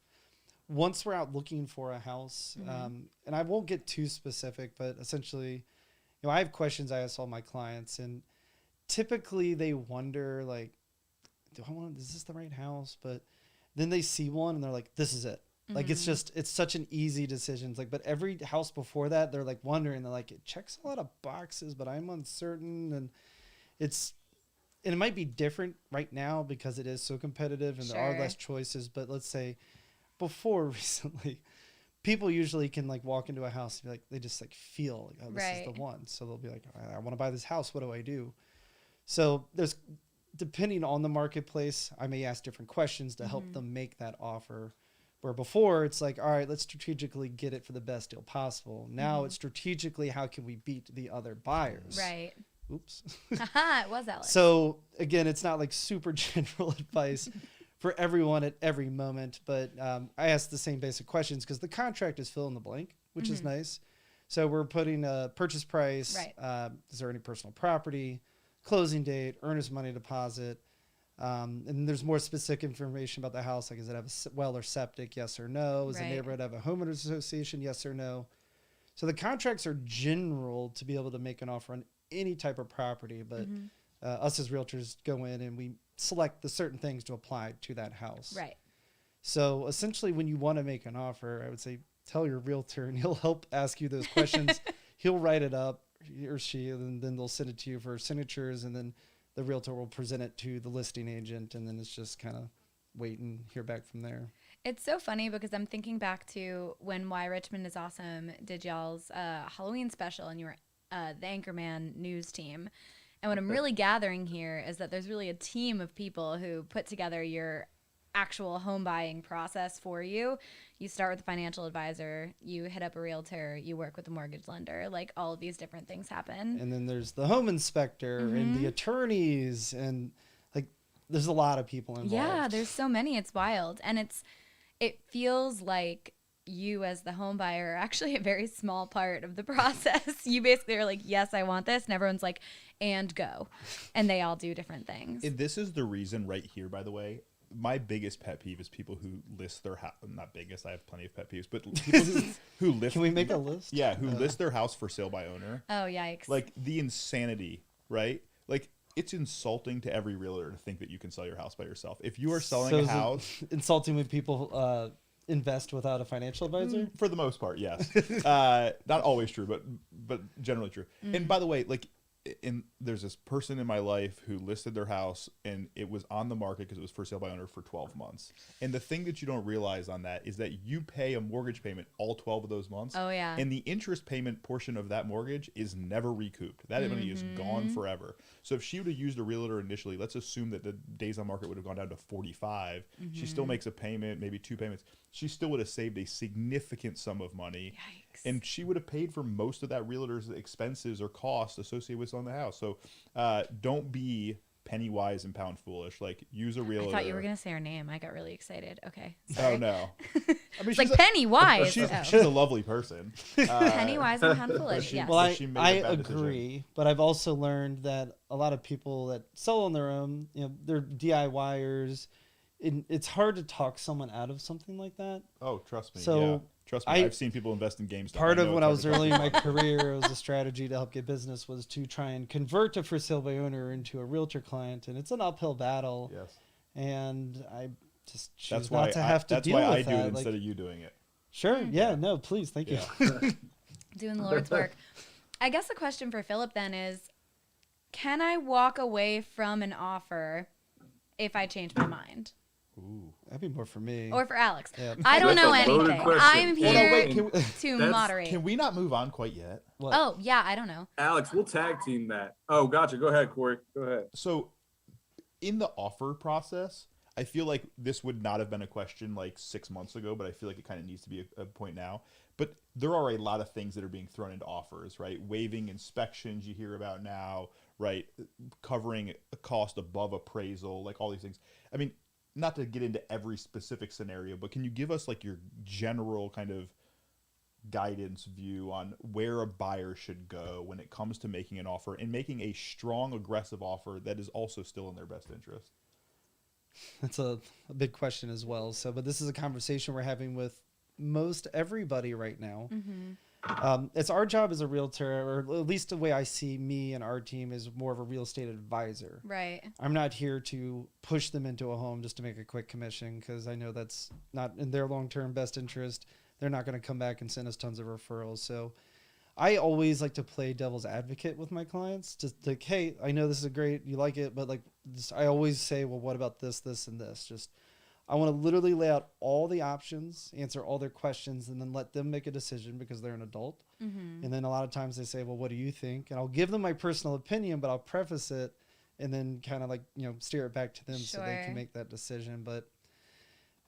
Once we're out looking for a house, and I won't get too specific, but essentially, I have questions I ask all my clients, and typically they wonder, like, is this the right house? But then they see one and they're like, this is it. Like, it's such an easy decision. It's like, but every house before that, they're like wondering, they're like, it checks a lot of boxes, but I'm uncertain. And it might be different right now because it is so competitive and there are less choices. But let's say before recently, people usually can like walk into a house and be like, they just like feel like, oh, this is the one. So they'll be like, I want to buy this house. What do I do? So depending on the marketplace, I may ask different questions to help them make that offer. Where before it's like, all right, let's strategically get it for the best deal possible. Now it's strategically, how can we beat the other buyers? Right. Oops. It was Alex. So again, it's not like super general advice for everyone at every moment, but I ask the same basic questions because the contract is fill in the blank, which is nice. So we're putting a purchase price. Right. Is there any personal property, closing date, earnest money deposit. And there's more specific information about the house. Like, does it have a well or septic? Yes or no. Does the neighborhood have a homeowners association? Yes or no. So the contracts are general to be able to make an offer on any type of property. But us as realtors go in and we select the certain things to apply to that house. Right. So essentially, when you want to make an offer, I would say tell your realtor and he'll help ask you those questions. He'll write it up, he or she, and then they'll send it to you for signatures, and then the realtor will present it to the listing agent, and then it's just kind of wait and hear back from there. It's so funny because I'm thinking back to when Why Richmond is Awesome did y'all's Halloween special, and you were the Anchorman news team. And what I'm really gathering here is that there's really a team of people who put together your actual home buying process for you. You start with a financial advisor, you hit up a realtor, you work with a mortgage lender, like all of these different things happen. And then there's the home inspector and the attorneys, and like there's a lot of people involved. Yeah, there's so many. It's wild. And it feels like you as the home buyer are actually a very small part of the process. You basically are like, yes, I want this. And everyone's like, and go. And they all do different things. This is the reason right here, by the way. My biggest pet peeve is people who list their house. Not biggest, I have plenty of pet peeves, but people who list. Can we make a list? Yeah, who list their house for sale by owner. Oh, yikes. Like the insanity, right? Like it's insulting to every realtor to think that you can sell your house by yourself. If you are selling a house, insulting when people invest without a financial advisor. For the most part, yes. Not always true, but generally true. And by the way, like. There's this person in my life who listed their house and it was on the market because it was for sale by owner for 12 months. And the thing that you don't realize on that is that you pay a mortgage payment all 12 of those months. Oh, yeah. And the interest payment portion of that mortgage is never recouped. That money is gone forever. So if she would have used a realtor initially, let's assume that the days on market would have gone down to 45. She still makes a payment, maybe 2 payments. She still would have saved a significant sum of money. Yikes. And she would have paid for most of that realtor's expenses or costs associated with selling the house. So don't be penny wise and pound foolish. Like, use a realtor. I thought you were going to say her name. I got really excited. Okay. Sorry. Oh, no. I mean, It's like penny wise. She's a lovely person. Penny wise and pound foolish. Yes. Well, I a bad agree, decision. but I've also learned that a lot of people that sell on their own, they're DIYers. It's hard to talk someone out of something like that. Oh, trust me. So yeah. Trust me, I've seen people invest in GameStop. Part of when I was early in my career, it was a strategy to help get business was to try and convert a for sale by owner into a realtor client, and it's an uphill battle. Yes. And I just choose that's not to have to deal with that. That's why I do it instead of you doing it. Sure. Yeah. No. Please. Thank you. doing the Lord's work. I guess the question for Phillip then is, can I walk away from an offer if I change my mind? Ooh, that'd be more for me. Or for Alex. Yeah. I don't know That's a loaded anything. question. I'm Well, no, here wait, to moderate. Can we not move on quite yet? What? Oh, yeah, I don't know. Alex, we'll tag team that. Oh, gotcha. Go ahead, Cory. Go ahead. So in the offer process, I feel like this would not have been a question like 6 months ago, but I feel like it kind of needs to be a point now. But there are a lot of things that are being thrown into offers, right? Waiving inspections you hear about now, right? Covering a cost above appraisal, like all these things. I mean, not to get into every specific scenario, but can you give us like your general kind of guidance view on where a buyer should go when it comes to making an offer and making a strong, aggressive offer that is also still in their best interest? That's a big question as well. So, but this is a conversation we're having with most everybody right now. It's our job as a realtor, or at least the way I see me and our team is more of a real estate advisor. Right. I'm not here to push them into a home just to make a quick commission, because I know that's not in their long-term best interest. They're not going to come back and send us tons of referrals. So I always like to play devil's advocate with my clients. Just like, hey, I know this is great, you like it, but like this, I always say, well, what about this, this, and this? Just I want to literally lay out all the options, answer all their questions, and then let them make a decision because they're an adult. And then a lot of times they say, well, what do you think? And I'll give them my personal opinion, but I'll preface it and then kind of like, steer it back to them so they can make that decision. But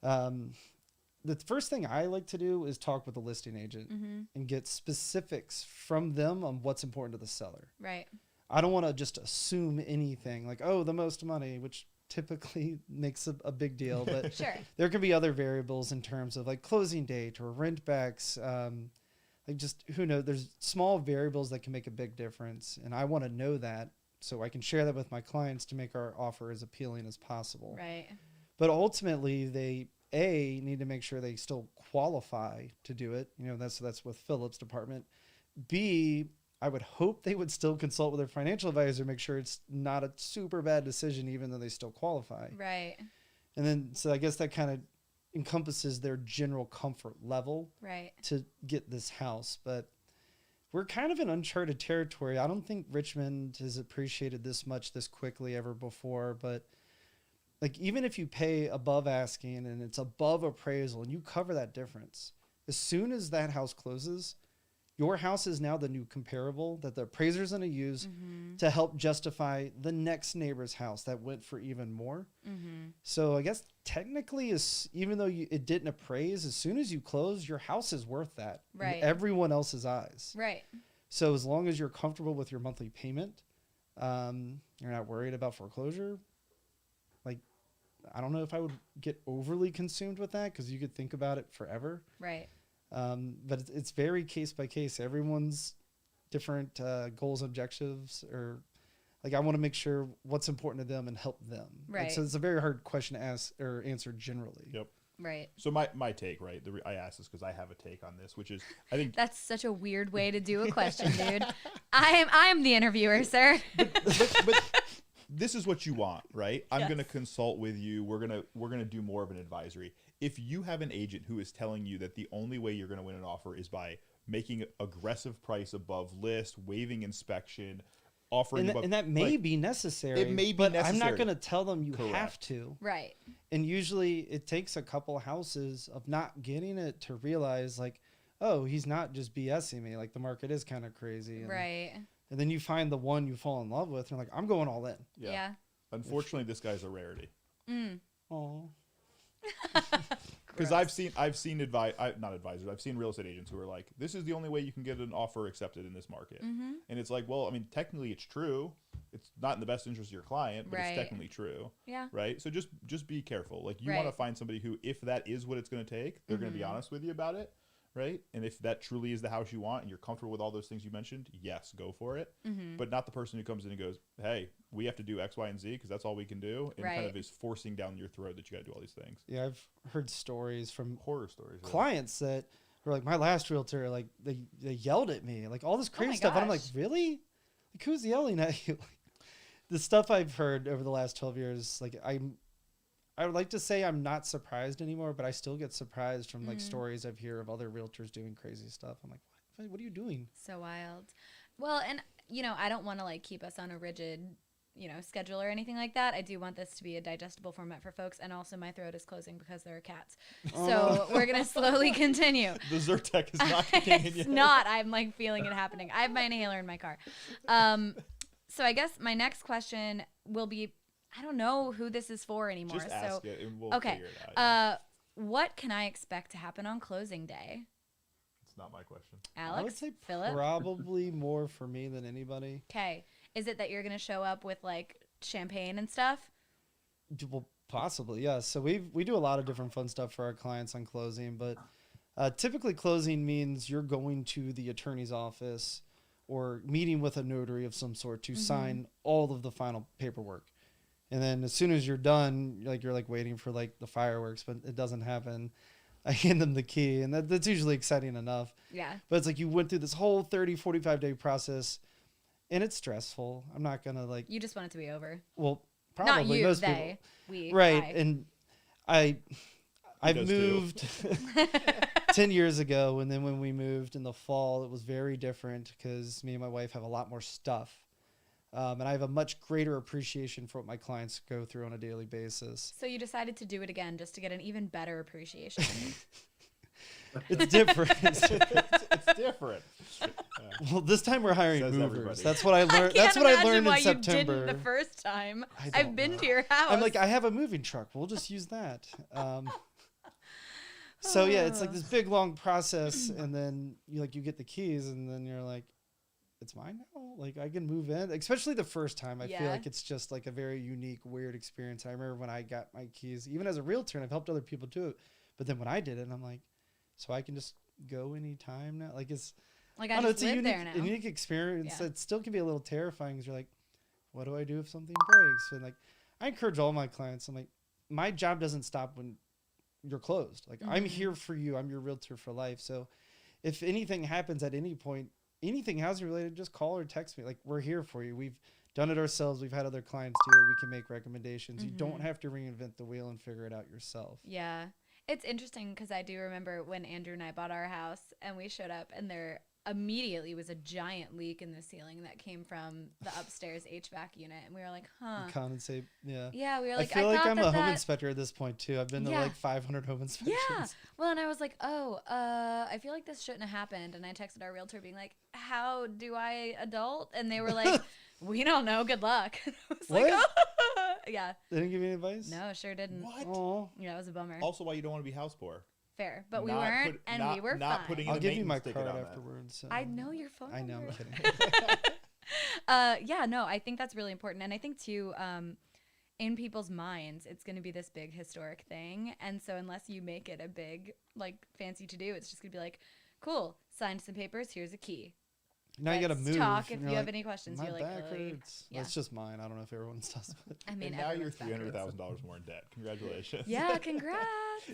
the first thing I like to do is talk with the listing agent and get specifics from them on what's important to the seller. Right. I don't want to just assume anything like, oh, the most money, which typically makes a big deal. But Sure. there can be other variables in terms of like closing date or rent backs. Like just, who knows, there's small variables that can make a big difference. And I want to know that so I can share that with my clients to make our offer as appealing as possible. Right. But ultimately, they need to make sure they still qualify to do it. That's with Phillip's department. B, I would hope they would still consult with their financial advisor, make sure it's not a super bad decision, even though they still qualify. Right. And then, so I guess that kind of encompasses their general comfort level to get this house. But we're kind of in uncharted territory. I don't think Richmond has appreciated this much this quickly ever before, but like, even if you pay above asking and it's above appraisal and you cover that difference, as soon as that house closes, your house is now the new comparable that the appraiser's going to use to help justify the next neighbor's house that went for even more. So I guess technically, even though it didn't appraise, as soon as you close, your house is worth that in everyone else's eyes. Right. So as long as you're comfortable with your monthly payment, you're not worried about foreclosure. Like, I don't know if I would get overly consumed with that because you could think about it forever. Right. But it's very case by case. Everyone's different goals, objectives, or like I want to make sure what's important to them and help them. Right. So it's a very hard question to ask or answer generally. Yep. Right. So my take, right? I asked this because I have a take on this, which is I think that's such a weird way to do a question, dude. I'm the interviewer, sir. but this is what you want, right? I'm going to consult with you. We're going to do more of an advisory. If you have an agent who is telling you that the only way you're going to win an offer is by making aggressive price above list, waiving inspection, offering and that may be necessary. It may be but necessary. I'm not going to tell them you Correct. have to. Right. And usually it takes a couple houses of not getting it to realize like, oh, he's not just BSing me. Like the market is kind of crazy. And, right. And then you find the one you fall in love with and you're like, I'm going all in. Yeah. Unfortunately, this guy's a rarity. Oh. Because I've seen I've seen real estate agents who are like, this is the only way you can get an offer accepted in this market. And it's like, well, I mean, technically it's true. It's not in the best interest of your client, but it's technically true. Yeah. Right. So just be careful. Like you want to find somebody who, if that is what it's going to take, they're going to be honest with you about it. Right. And if that truly is the house you want and you're comfortable with all those things you mentioned, yes, go for it. But not the person who comes in and goes, hey, we have to do X, Y, and Z because that's all we can do. And kind of is forcing down your throat that you got to do all these things. Yeah. I've heard stories from horror stories. Clients that were like, my last realtor, like they yelled at me, like all this crazy stuff. And I'm like, really? Like who's yelling at you? The stuff I've heard over the last 12 years, like I would like to say I'm not surprised anymore, but I still get surprised from like stories I've heard of other realtors doing crazy stuff. I'm like, What are you doing? So wild. Well, and I don't want to like keep us on a rigid, schedule or anything like that. I do want this to be a digestible format for folks, and also my throat is closing because there are cats. So we're gonna slowly continue. The Zyrtec is not kicking in It's yet. not. I'm like feeling it happening. I have my inhaler in my car. So I guess my next question will be, I don't know who this is for anymore. Just ask it and we'll okay. figure it out. Yeah. What can I expect to happen on closing day? It's not my question. Alex, I would say Phillip? probably more for me than anybody. Okay. Is it that you're going to show up with like champagne and stuff? Well, possibly, yeah. So we do a lot of different fun stuff for our clients on closing, but typically closing means you're going to the attorney's office or meeting with a notary of some sort to sign all of the final paperwork. And then as soon as you're done, you're waiting for like the fireworks, but it doesn't happen. I hand them the key, and that's usually exciting enough. Yeah. But it's like you went through this whole 30, 45-day process, and it's stressful. I'm not going to You just want it to be over. Well, probably not you, most they, people. we. Right, I. and I've moved 10 years ago, and then when we moved in the fall, it was very different because me and my wife have a lot more stuff. And I have a much greater appreciation for what my clients go through on a daily basis. So you decided to do it again just to get an even better appreciation. It's different. It's different. Well, this time we're hiring Says movers. everybody. That's what I learned. I That's can't what I imagine learned why in September. You didn't the first time. I don't I've been know. to your house. I'm like, I have a moving truck. We'll just use that. So yeah, it's like this big long process, and then you get the keys, and then you're like, it's mine now. Like I can move in. Especially the first time, I feel like it's just like a very unique, weird experience. I remember when I got my keys, even as a realtor, and I've helped other people do it. But then when I did it, I'm like, so I can just go anytime now. Like it's like I don't know, just it's live there now. a unique experience. Yeah. It still can be a little terrifying because you're like, what do I do if something breaks? And like, I encourage all my clients. I'm like, my job doesn't stop when you're closed. Like I'm here for you. I'm your realtor for life. So if anything happens at any point, anything housing related, just call or text me. Like we're here for you. We've done it ourselves. We've had other clients do it. We can make recommendations. You don't have to reinvent the wheel and figure it out yourself. Yeah. It's interesting because I do remember when Andrew and I bought our house and we showed up and there immediately was a giant leak in the ceiling that came from the upstairs HVAC unit. And we were like, huh. Condensate, yeah. Yeah, we were like, I feel like I'm a home that inspector at this point too. I've been to like 500 home inspections. Yeah. Well, and I was like, I feel like this shouldn't have happened. And I texted our realtor being like, how do I adult? And they were like, we don't know. Good luck. I was What? like, oh. Yeah. They didn't give you any advice? No, sure didn't. What? Oh. Yeah, it was a bummer. Also, why you don't want to be house poor. Fair. But we Not weren't, put- and not- we were not fine. putting I'll the give you my maintenance ticket card on that. afterwards. So. I know your phone I know, I'm number. kidding. Yeah, no, I think that's really important. And I think, too, in people's minds, it's going to be this big historic thing. And so unless you make it a big, like, fancy to-do, it's just going to be like, cool, signed some papers, here's a key. Now you got to Let's move. talk if and you you're have like, any questions. My You're like, back "Ugh." hurts. Yeah. That's just mine. I don't know if everyone's does. But I mean, And now you're everyone's back hurts. $300,000 more in debt. Congratulations. Yeah, congrats.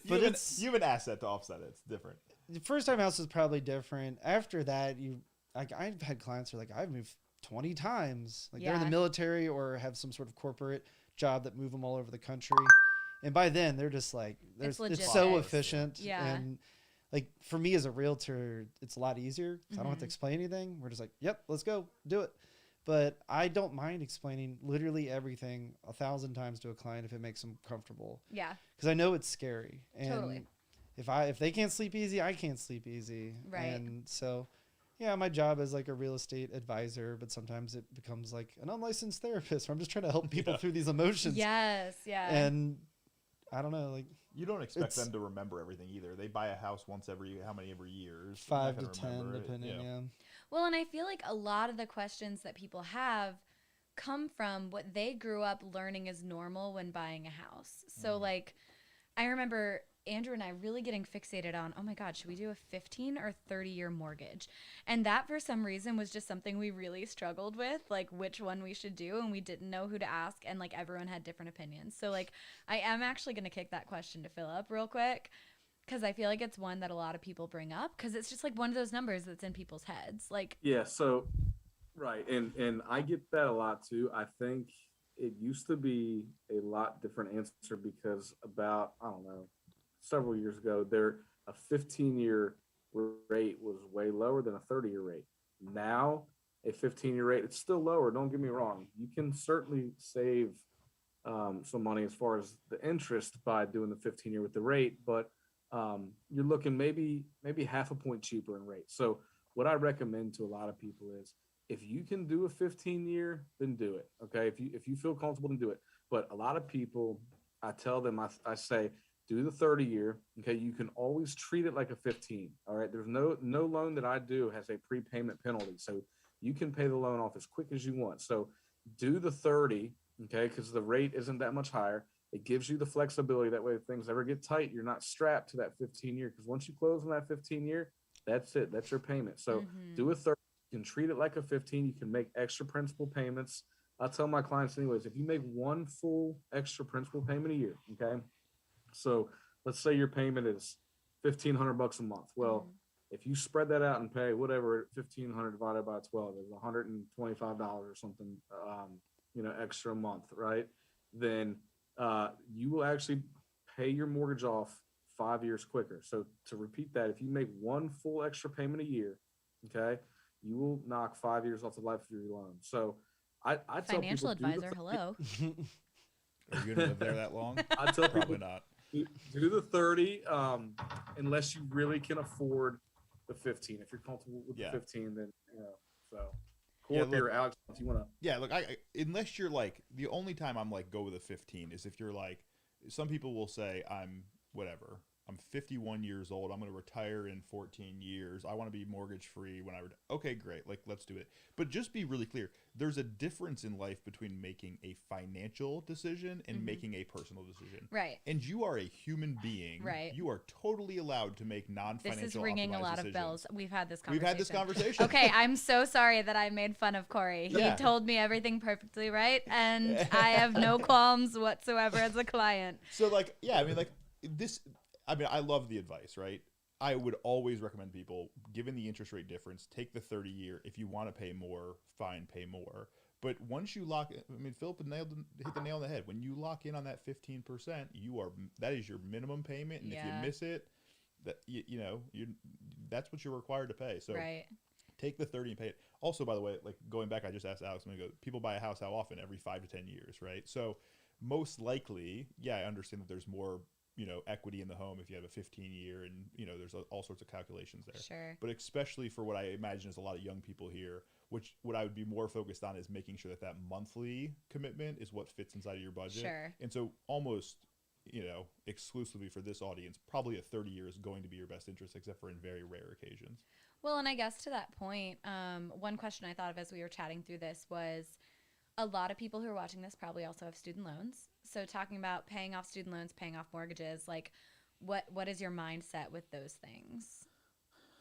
But you have an asset to offset it. It's different. the first time house is probably different. After that, I've had clients who are like, I've moved 20 times. Like they're in the Yeah. military or have some sort of corporate job that move them all over the country. And by then they're just like, it's so logistics. efficient. Yeah. And like for me as a realtor, it's a lot easier because I don't have to explain anything. We're just like, yep, let's go do it. But I don't mind explaining literally everything 1,000 times to a client if it makes them comfortable. Yeah. Because I know it's scary. And Totally. if they can't sleep easy, I can't sleep easy. Right. And so, yeah, my job is like a real estate advisor, but sometimes it becomes like an unlicensed therapist where I'm just trying to help people through these emotions. Yes. Yeah. And I don't know, like You don't expect It's- them to remember everything either. They buy a house once every years. 5 They're to not 10, gonna remember it. depending. Yeah. Well, and I feel like a lot of the questions that people have come from what they grew up learning is normal when buying a house. So, like, I remember Andrew and I really getting fixated on, oh my God, should we do a 15 or 30-year mortgage? And that, for some reason, was just something we really struggled with, like, which one we should do. And we didn't know who to ask. And, like, everyone had different opinions. So, like, I am actually going to kick that question to Phillip real quick, because I feel like it's one that a lot of people bring up because it's just like one of those numbers that's in people's heads. Like, Yeah, so right, and I get that a lot too. I think it used to be a lot different answer because about, I don't know, several years ago, a 15-year rate was way lower than a 30-year rate. Now, a 15-year rate, it's still lower. Don't get me wrong. You can certainly save some money as far as the interest by doing the 15-year with the rate, but you're looking maybe half a point cheaper in rate. So what I recommend to a lot of people is, if you can do a 15-year, then do it. Okay, if you feel comfortable, then do it. But a lot of people, I tell them, I say, do the 30-year. Okay, you can always treat it like a 15. All right, there's no loan that I do has a prepayment penalty, so you can pay the loan off as quick as you want. So do the 30. Okay, because the rate isn't that much higher. It gives you the flexibility. That way, if things ever get tight, you're not strapped to that 15-year. Because once you close on that 15-year, that's it. That's your payment. So do a 30. You can treat it like a 15. You can make extra principal payments. I tell my clients anyways, if you make one full extra principal payment a year, okay? So let's say your payment is $1,500 a month. Well, if you spread that out and pay whatever, 1,500 divided by 12 is $125 or something, extra a month, right? Then you will actually pay your mortgage off 5 years quicker. So to repeat that, if you make one full extra payment a year, okay, you will knock 5 years off the life of your loan. So I tell financial people, advisor, hello. Are you going to live there that long? I tell Probably people, not. do the 30, unless you really can afford the 15. If you're comfortable with the 15, then so. Cory or Alex, if you want to. Yeah, look, I unless you're like, the only time I'm like go with a 15 is if you're like, some people will say I'm 51 years old. I'm going to retire in 14 years. I want to be mortgage free when I retire. Okay, great. Like, let's do it. But just be really clear. There's a difference in life between making a financial decision and making a personal decision. Right. And you are a human being. Right. You are totally allowed to make non-financial This is ringing a lot decisions. of bells. We've had this conversation. Okay, I'm so sorry that I made fun of Cory. He told me everything perfectly right, and I have no qualms whatsoever as a client. So, like, yeah, I mean, like, this... I mean, I love the advice, right? I would always recommend people, given the interest rate difference, take the 30-year. If you want to pay more, fine, pay more. But once you lock, I mean, Phillip hit the nail on the head. When you lock in on that 15%, that is your minimum payment, and if you miss it, that that's what you're required to pay. So take the 30 and pay it. Also, by the way, like going back, I just asked Alex, people buy a house how often? Every 5 to 10 years, right? So most likely, I understand that there's more equity in the home if you have a 15-year, and there's all sorts of calculations there. Sure. But especially for what I imagine is a lot of young people here, what I would be more focused on is making sure that monthly commitment is what fits inside of your budget. Sure. And so almost exclusively for this audience, probably a 30-year is going to be your best interest, except for in very rare occasions. Well, and I guess to that point, one question I thought of as we were chatting through this was, a lot of people who are watching this probably also have student loans. So talking about paying off student loans, paying off mortgages, like what is your mindset with those things?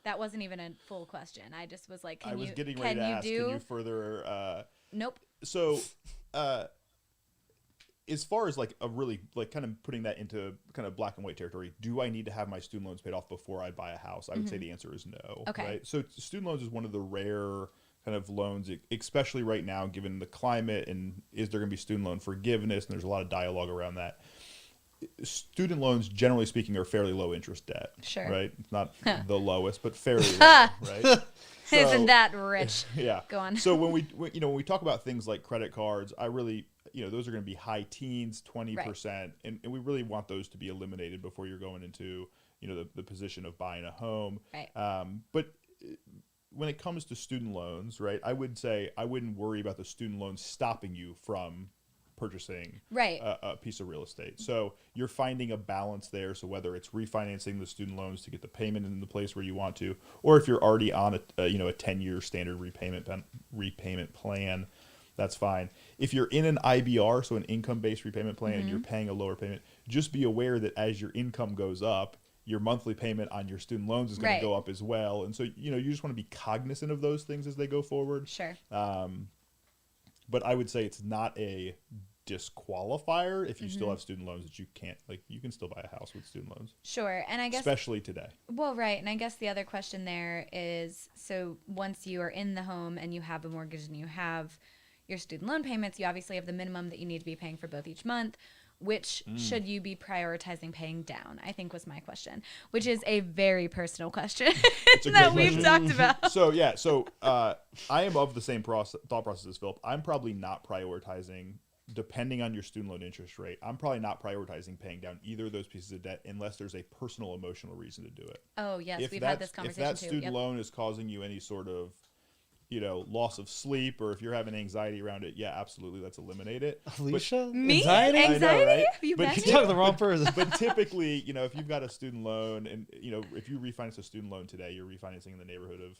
That wasn't even a full question. I just was like, can you further? Nope. So, as far as like a really like kind of putting that into kind of black and white territory, do I need to have my student loans paid off before I buy a house? I would say the answer is no. Okay. Right? So student loans is one of the rare kind of loans, especially right now, given the climate, and is there going to be student loan forgiveness? And there's a lot of dialogue around that. Student loans, generally speaking, are fairly low interest debt. Sure. Right? It's not the lowest, but fairly low, right? Isn't that rich? Yeah. Go on. So when we talk about things like credit cards, I really, those are going to be high teens, 20%, and we really want those to be eliminated before you're going into, the position of buying a home. Right. But when it comes to student loans, right, I would say I wouldn't worry about the student loans stopping you from purchasing a piece of real estate. So you're finding a balance there. So whether it's refinancing the student loans to get the payment in the place where you want to, or if you're already on a 10-year standard repayment plan, that's fine. If you're in an IBR, so an income-based repayment plan, and you're paying a lower payment, just be aware that as your income goes up, your monthly payment on your student loans is going to go up as well. And so, you just want to be cognizant of those things as they go forward. Sure. But I would say it's not a disqualifier if you still have student loans that you can't, like, you can still buy a house with student loans. Sure. And I guess, especially today. Well, right. And I guess the other question there is, so once you are in the home and you have a mortgage and you have your student loan payments, you obviously have the minimum that you need to be paying for both each month. which should you be prioritizing paying down, I think was my question, which is a very personal question that we've talked about. So I am of the same thought process as Phillip. I'm probably not prioritizing, depending on your student loan interest rate, I'm probably not prioritizing paying down either of those pieces of debt unless there's a personal emotional reason to do it. Oh, yes, we've had this conversation too. If that student loan is causing you any sort of, loss of sleep, or if you're having anxiety around it, yeah, absolutely, let's eliminate it. Alicia? Me? Anxiety? I know, right? You But bet You're me? talking to the wrong person. But typically, if you've got a student loan and, if you refinance a student loan today, you're refinancing in the neighborhood of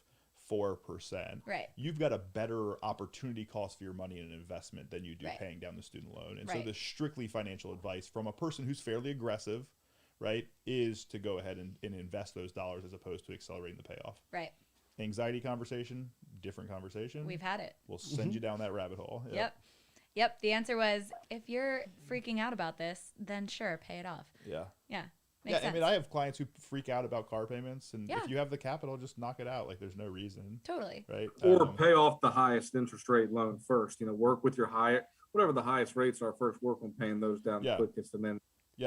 4%. Right. You've got a better opportunity cost for your money in an investment than you do paying down the student loan. And so the strictly financial advice from a person who's fairly aggressive, right, is to go ahead and invest those dollars as opposed to accelerating the payoff. Right. Anxiety conversation, different conversation. We've had it. We'll send you down that rabbit hole. Yep. The answer was, if you're freaking out about this, then sure, pay it off. Yeah. Yeah. Makes sense. I mean, I have clients who freak out about car payments, and Yeah. if you have the capital, just knock it out. Like, there's no reason. Totally. Right. Or pay off the highest interest rate loan first. Work with your whatever the highest rates are first. Work on paying those down the quickest, and then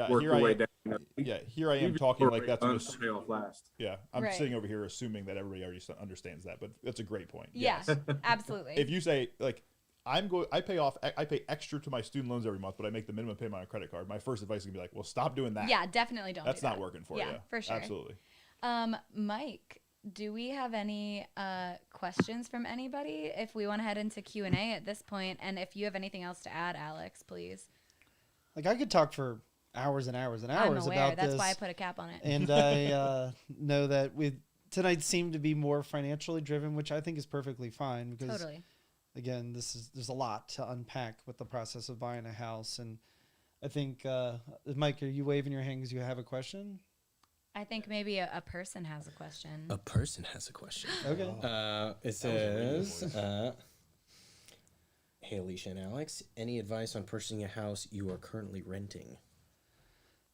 work your way down. Here I am talking like that's a pay off last. Yeah, I'm Right. sitting over here assuming that everybody already understands that, but that's a great point. Yeah, Yes. absolutely. If you say like, I pay extra to my student loans every month, but I make the minimum payment on a credit card, my first advice is gonna be like, well, stop doing that. Yeah, definitely don't. That's do not that. working for you. Yeah, for sure. Absolutely. Mike, do we have any questions from anybody? If we want to head into Q&A at this point, and if you have anything else to add, Alex, please. Like, I could talk for hours and hours and hours I'm aware. about That's this. why I put a cap on it. And I know that tonight seemed to be more financially driven, which I think is perfectly fine because, Totally. again, there's a lot to unpack with the process of buying a house. And I think, Mike, are you waving your hand because you have a question? I think maybe a person has a question. A person has a question. Okay. It says, hey, Alicia and Alex, any advice on purchasing a house you are currently renting?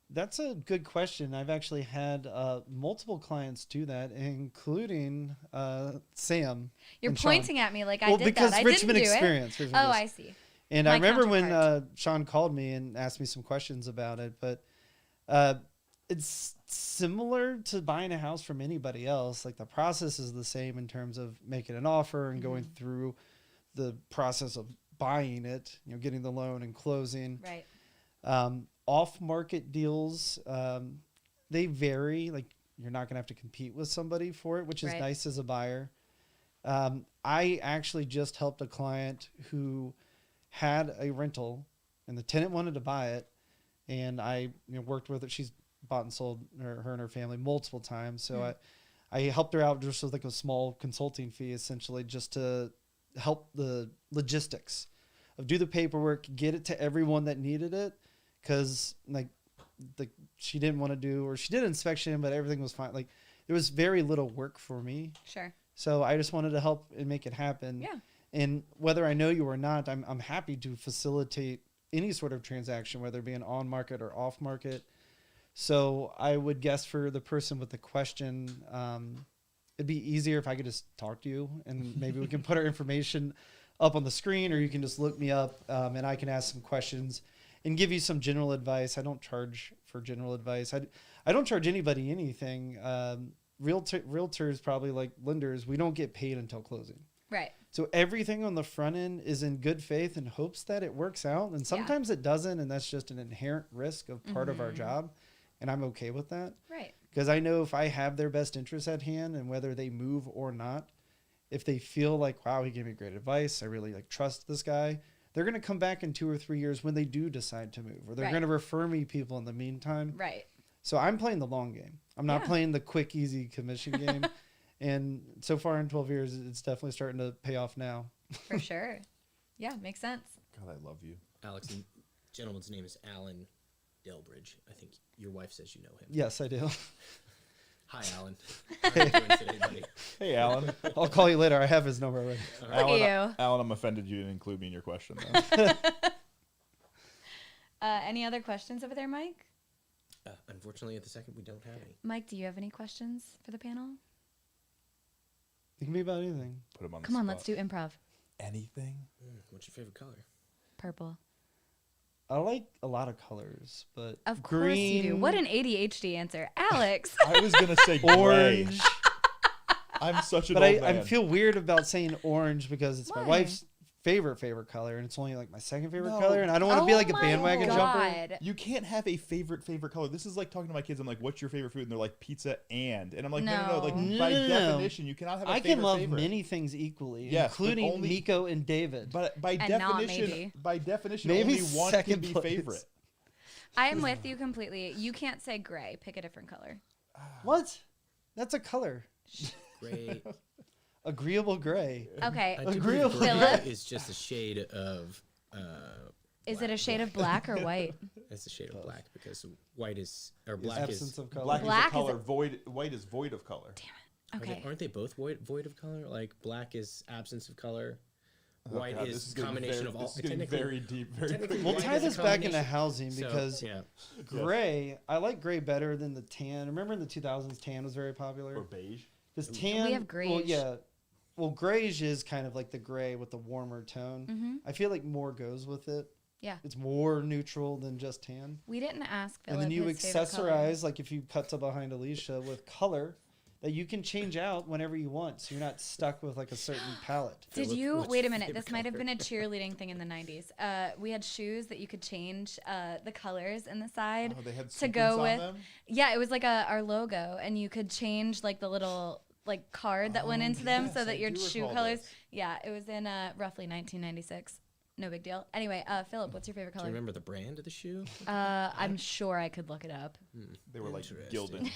That's a good question. I've actually had multiple clients do that, including Sam. You're and Sean. pointing at me like I Well, did because that. I Richmond didn't do Experience. it. Richmond Oh, Experience. I see. And My I remember when counterpart. Sean called me and asked me some questions about it, but it's similar to buying a house from anybody else. Like, the process is the same in terms of making an offer and going through the process of buying it, getting the loan and closing. Right. Off-market deals, they vary. Like, you're not going to have to compete with somebody for it, which is nice as a buyer. I actually just helped a client who had a rental, and the tenant wanted to buy it, and I worked with it. She's bought and sold her and her family multiple times, so I helped her out just with like a small consulting fee, essentially, just to help the logistics of do the paperwork, get it to everyone that needed it. Because she didn't want to do, or she did inspection, but everything was fine. Like, there was very little work for me. Sure. So I just wanted to help and make it happen. Yeah. And whether I know you or not, I'm happy to facilitate any sort of transaction, whether it be an on market or off market. So I would guess for the person with the question, it'd be easier if I could just talk to you, and maybe we can put our information up on the screen, or you can just look me up, and I can ask some questions and give you some general advice. I don't charge for general advice. I don't charge anybody anything. Realtors, probably like lenders, we don't get paid until closing. Right. So everything on the front end is in good faith and hopes that it works out. And sometimes it doesn't, and that's just an inherent risk of part of our job. And I'm okay with that. Right. Because I know if I have their best interests at hand, and whether they move or not, if they feel like, wow, he gave me great advice, I really trust this guy, they're going to come back in 2 or 3 years when they do decide to move, or they're going to refer me people in the meantime. Right. So I'm playing the long game. I'm not playing the quick, easy commission game. And so far in 12 years, it's definitely starting to pay off now. For sure. Yeah, makes sense. God, I love you. Alex, the gentleman's name is Alan Delbridge. I think your wife says you know him. Yes, I do. Hi, Alan. How are you doing today, buddy? Hey, Alan. I'll call you later. I have his number already. Look at you. Alan, I'm offended you didn't include me in your question, though. Any other questions over there, Mike? Unfortunately, at the second, we don't have any. Mike, do you have any questions for the panel? It can be about anything. Put him on the Come on, spot. let's do improv. Anything? What's your favorite color? Purple. I like a lot of colors, but Of green, course you do. What an ADHD answer, Alex. I was gonna say gray. orange. I'm such an But old I man. feel weird about saying orange because it's Why? my wife's favorite color, and it's only like my second favorite No. color, and I don't want to be like a my bandwagon jumper. God. You can't have a favorite color. This is like talking to my kids. I'm like, "What's your favorite food?" And they're like, "Pizza and." And I'm like, "No. Like No. by No. definition, you cannot have a I favorite can love favorite. many things equally, Yes, but including only- Nico and David. But by And not definition, maybe. Maybe only one second can be place. favorite. I am with you completely. You can't say gray. Pick a different color. What? That's a color. Great. Agreeable gray. Okay. I do Agreeable. believe gray Phillip? is just a shade of. Is it a shade of black or white? It's a shade of black because white is or black is. Absence of color. Black, Black is a is color. Void. White is void of color. Okay. Aren't they both void of color? Like black is absence of color. Oh, White God, is this getting combination very, of all. This is getting technically- very deep. Very technically quickly. We'll white tie is a this back into combination. housing So, because yeah. gray, I like gray better than the tan. Remember in the 2000s, tan was very popular? Or beige. Because tan. We have Well, greige. yeah. Well, greige is kind of like the gray with the warmer tone. Mm-hmm. I feel like more goes with it. Yeah. It's more neutral than just tan. We didn't ask Phillip And then you his favorite color. accessorize, like if you cut to behind Alicia, with color that you can change out whenever you want. So you're not stuck with like a certain palette. Did Phillip, you what's wait a your minute? favorite This might have color? been a cheerleading thing in the 90s. We had shoes that you could change the colors in the side Oh, they had to go sequins on with. them? Yeah, it was like our logo, and you could change like the little like card that went into them so yes, that I your do shoe recall colors. this. Yeah, it was in roughly 1996. No big deal. Anyway, Phillip, what's your favorite Do you color? remember the brand of the shoe? I'm sure I could look it up. They were like Interesting. gilded.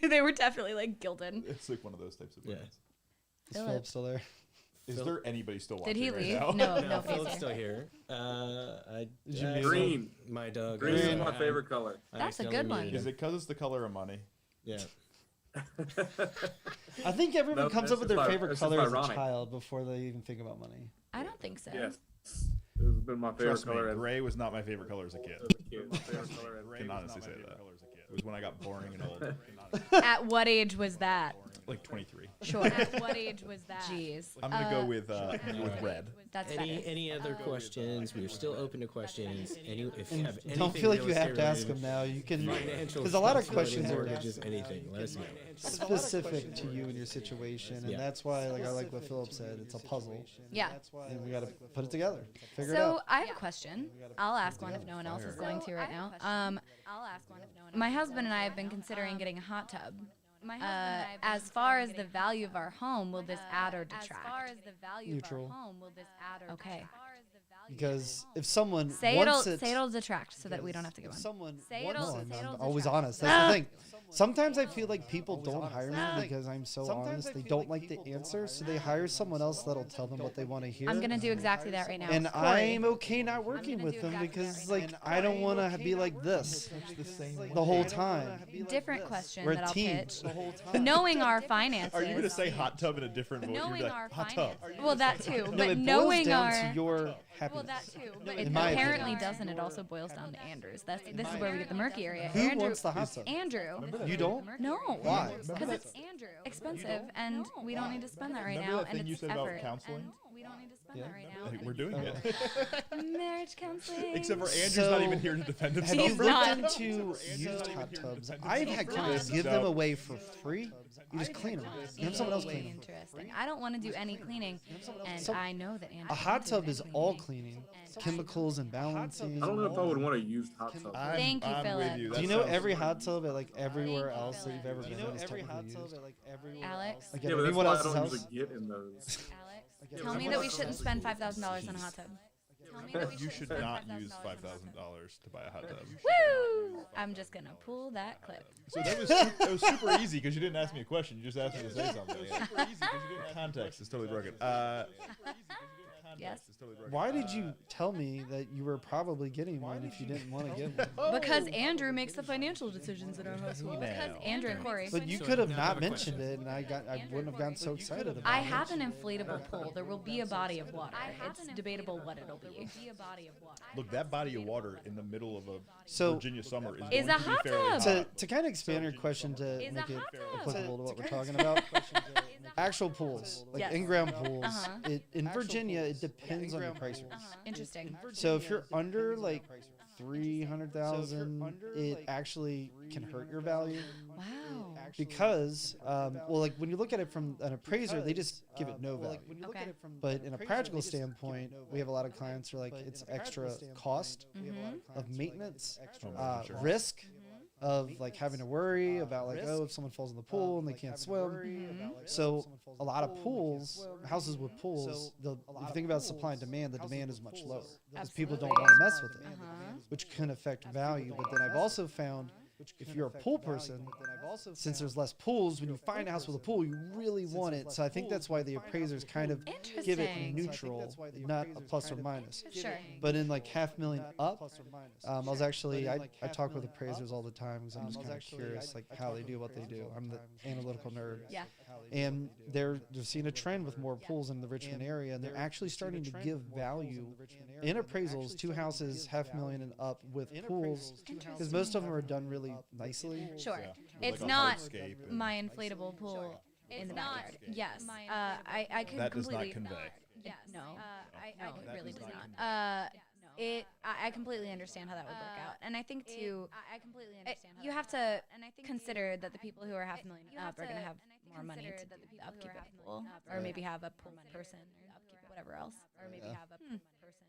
They were definitely like gilded. It's like one of those types of Yeah. brands. Is Phillip. Philip still there? Is there anybody still watching Did he right leave? now? No, No, no. Philip's he's still here. here. Did you I- mute Green. My dog. Green is I- my I- favorite color. I That's a accidentally good one. muted Is him. it because it's the color of money? Yeah. I think everyone Nope, comes that's up with just their my- favorite that's just color as a ironic. child before they even think about money. I don't think so. Yes. It has been my favorite Trust me, color gray was not my favorite color as a kid. as a kid. My favorite color I can honestly say that. It was when I got boring and old. At what age was that? Like 23. Sure. At what age was that? Jeez. I'm gonna go with red. That's better. Any other questions? We are still open to questions. If you have anything Don't feel like real you have estate to ask related, them now. You can, financial because a lot of responsibility, questions are mortgages, anything. Let us know. specific to you and your situation, and Yeah. that's why, like I like what Philip said, it's a puzzle, Yeah. and we got to put it together, figure it So out. I have a question. I'll ask one if no one else is going to right now. My husband and I have been considering getting a hot tub. As far as the value of our home, will this add or detract? Neutral. Okay. Because if someone Say wants it'll detract so that we don't have to get one. someone Say wants it'll- it, say I'm it'll always detract. honest. That's the thing. Sometimes I feel like people don't hire me because I'm so honest. They don't like the answer, so they hire someone else that'll tell them what they want to hear. I'm gonna do exactly that right now. And Corey. I'm okay not working with them because, like, I don't want to be like this the whole time. Different question We're that a I'll team. pitch. Knowing our finances. Are you gonna say hot tub in a different voice? You're knowing like, our hot tub. finances. Well, that too. No, But it boils knowing down our to your well, happiness. that too. But it In my apparently opinion. doesn't. It also boils down to Andrew's. This is where we get the murky area. Who Andrew, wants the hot tub? Andrew. You don't? No. Why? Because it's expensive, and we don't need to spend that right Remember now. that thing And you it's said about effort, counseling? and we don't need to spend that right now. Hey, we're doing it. Marriage counseling. Except for Andrew's So, not even here to defend Have himself. you He's looked not. into used hot tubs? I've had clients give them away for free. You just clean them. You have someone else Way clean them. interesting. I don't want to do any cleaning, and So- I know that Andrew. A hot doesn't tub do is any all cleaning. cleaning, chemicals and balancing. I don't know if I would want to use hot tub. Thank you, I'm Phillip. with you. Do That you know sounds- every hot tub at like everywhere Thank you, else that you've ever Phillip. been in is technically used? Alex, Like Yeah, at but that's anyone why I else's don't house? usually get in those. tell me that we shouldn't spend $5,000 on a hot tub. Tell me that we You shouldn't should spend not $5,000 use on a hot tub. $5,000 to buy a hot tub. Woo! I'm just gonna pull that clip. So that was super easy because you didn't ask me a question. You just asked me to say something. Context is totally broken. Yes. Why did you tell me that you were probably getting one if you didn't want to get one? Because Andrew makes the financial decisions in our household. Because Andrew and Corey. But you could have not mentioned it, and I wouldn't have gotten so excited about I it. have an inflatable pool. There will be a body of water. It's debatable what it'll be. Look, that body of water in the middle of a So- Virginia summer is Is going a to be hot fairly tub. hot. To kind of expand your question to Is a make it hot tub. applicable to what we're talking about, actual pools, like Yes. in-ground pools, Uh-huh. in Virginia, it depends on your price range. Interesting. So if you're under like 300,000, it actually can hurt your value. Wow. Because, well, like when you look at it from an appraiser, they just give it no value. Okay. But in a practical standpoint, we have a lot of clients who are like, it's extra cost of maintenance, risk of like having to worry about like, oh, if someone falls in the pool and they can't swim. So a lot of pools, houses with pools, if you think about supply and demand, the demand is much lower because people don't want to mess with it, which can affect value. But then I've also found if you're a pool person, since there's less pools, when you find a house with a pool, you really want it. So I think that's why the appraisers kind of give it neutral, not a plus or minus. Sure. But in like $500,000 up, I was actually, I talk with appraisers all the time because I'm just kind of curious like how they do what they do. I'm the analytical nerd. Yeah. And they're seeing a trend with more pools in the Richmond area, and they're actually starting to give value in appraisals to houses $500,000 and up with pools, because most of them are done really nicely. Sure. Yeah. It's Like a not hardscape and- my inflatable pool in the backyard. Yes. I can That does not completely. convey. No. That It really does does not not. I completely understand how that would work out, and I think too. You have to consider that the people who are $500,000 up are going to have more money to upkeep a pool, or maybe have a pool person or upkeep whatever else, or maybe have a pool person.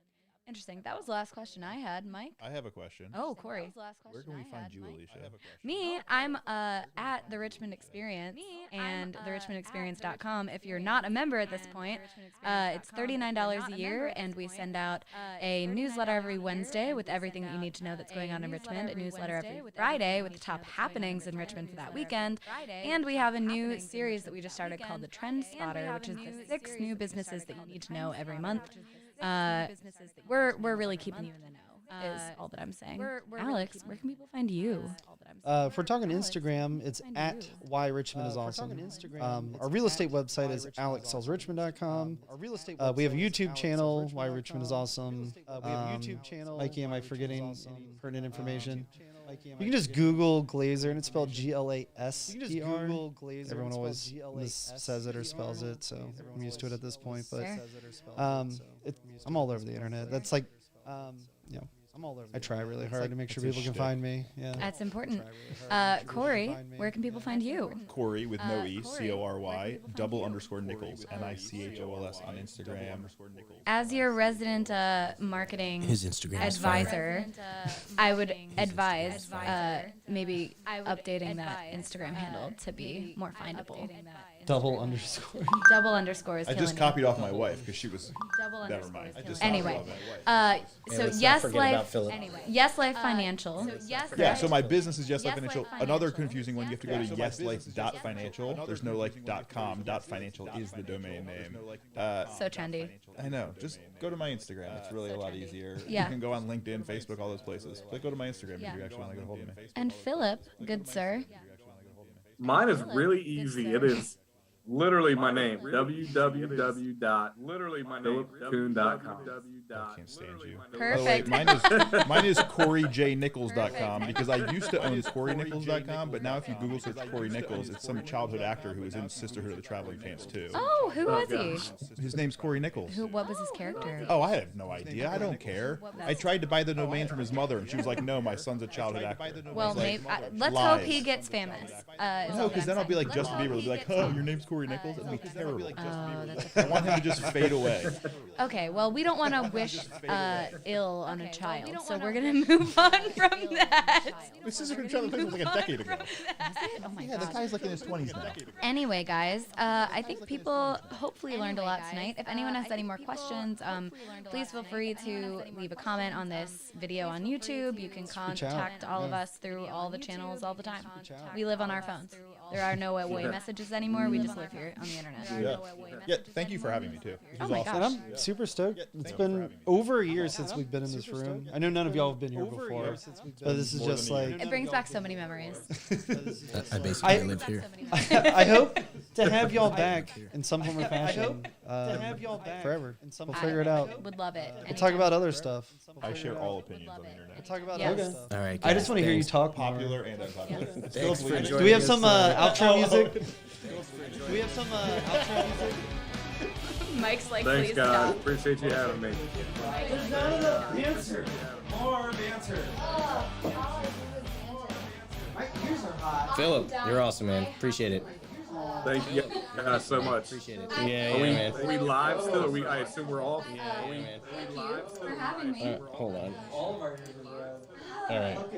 Interesting. That was the last question I had, Mike. I have a question. Oh, Cory. Where can we find you, Alicia? Me, I'm at the Richmond Experience and therichmondexperience.com. If you're not a member at this point, it's $39 a year, and we send out a newsletter every Wednesday with everything that you need to know that's going on in Richmond, a newsletter every Friday with the top happenings in Richmond for that weekend, and we have a new series that we just started called The Trend Spotter, which is the 6 new businesses that you need to know every month. We're really keeping you in the know, is all that I'm saying. Alex, where can people find you? If we're talking Instagram, it's at Why Richmond is Awesome. Our real estate website is alexsellsrichmond.com. We have a YouTube channel, Why Richmond is Awesome. Mikey, am I forgetting pertinent information? You can just Google Glaser, and it's spelled Glaser. Everyone always says it or spells it, so I'm used to it at this point. But I'm all over the internet. That's like, I try really hard to make sure people can find me. Yeah, that's important. Cory, where can people find you? Cory with no E, CORY, _Nichols, NICHOLS on Instagram. As your resident marketing advisor, I would advise maybe updating that Instagram handle to be more findable. double underscore. Double underscores. I just copied off my wife because she was. Never mind. Anyway, so let's not Yes forget Life. about Phillip. Yes Life Financial. Yeah, so my business is Yes Life Financial. Another confusing one, you have to go to yeslife.financial. There's no like .com. .financial is the domain name. So trendy. I know. Just go to my Instagram. It's really a lot easier. Yeah. You can go on LinkedIn, Facebook, all those places. But go to my Instagram if you actually want to get a hold of me. And Phillip, good sir. Mine is really easy. It is literally my name. www.phillipcoon.com. I can't stand you. Perfect. By the way, mine is CoryJNichols.com because I used to own CoryNichols.com, but now if you Google search Cory Nichols, it's some childhood actor who was in Sisterhood of the Traveling Pants too. Oh, who was he? His name's Cory Nichols. What was his character? Oh, I have no idea. I don't care. I tried to buy the domain from his mother, and she was like, "No, my son's a childhood actor." Well, Like, maybe let's hope he gets famous. No, because then I'll be like Justin Bieber. Will be like, "Oh, your name's Cory Nichols." It'll be terrible. That's I want him to just fade away. Okay, well, we don't want to wish ill on a child, so we're gonna move on from that. This Sisterhood of the Traveling Pants was like a decade ago. Oh my Yeah, the God. guy's like in his 20s now. Anyway, guys, I think people hopefully learned a lot tonight. If anyone has any more questions, please feel free to leave a comment on this video on YouTube. You can contact all of us through all the channels all the time. We live on our phones. There are no away messages anymore. We just live here on the internet. Yeah, thank you for having me too. This was my awesome. And I'm super stoked. It's been over a year since we've been in this room. I know none of y'all have been here before, but this is just like. It brings back so many memories. I basically live here. I hope to have y'all back in some form or fashion. Forever. We'll figure it out. Would love it. We'll talk about other stuff. I share all opinions on the internet. We'll talk about Yes. other stuff. All right. I just want to hear you guys, talk more. Popular and unpopular. Thanks for joining Do we have us, some outro music? Do we have some outro music? Mike's like, Thanks, please guys. stop. Appreciate you having me. There's not enough banter. More banter. My ears are hot. Phillip, you're awesome, man. Appreciate it. Thank you guys so much. Appreciate it. Yeah, Are man. we live still? I assume we're off. Yeah, man. Are we live still? For having me. Hold on. All of our ears are red. All right.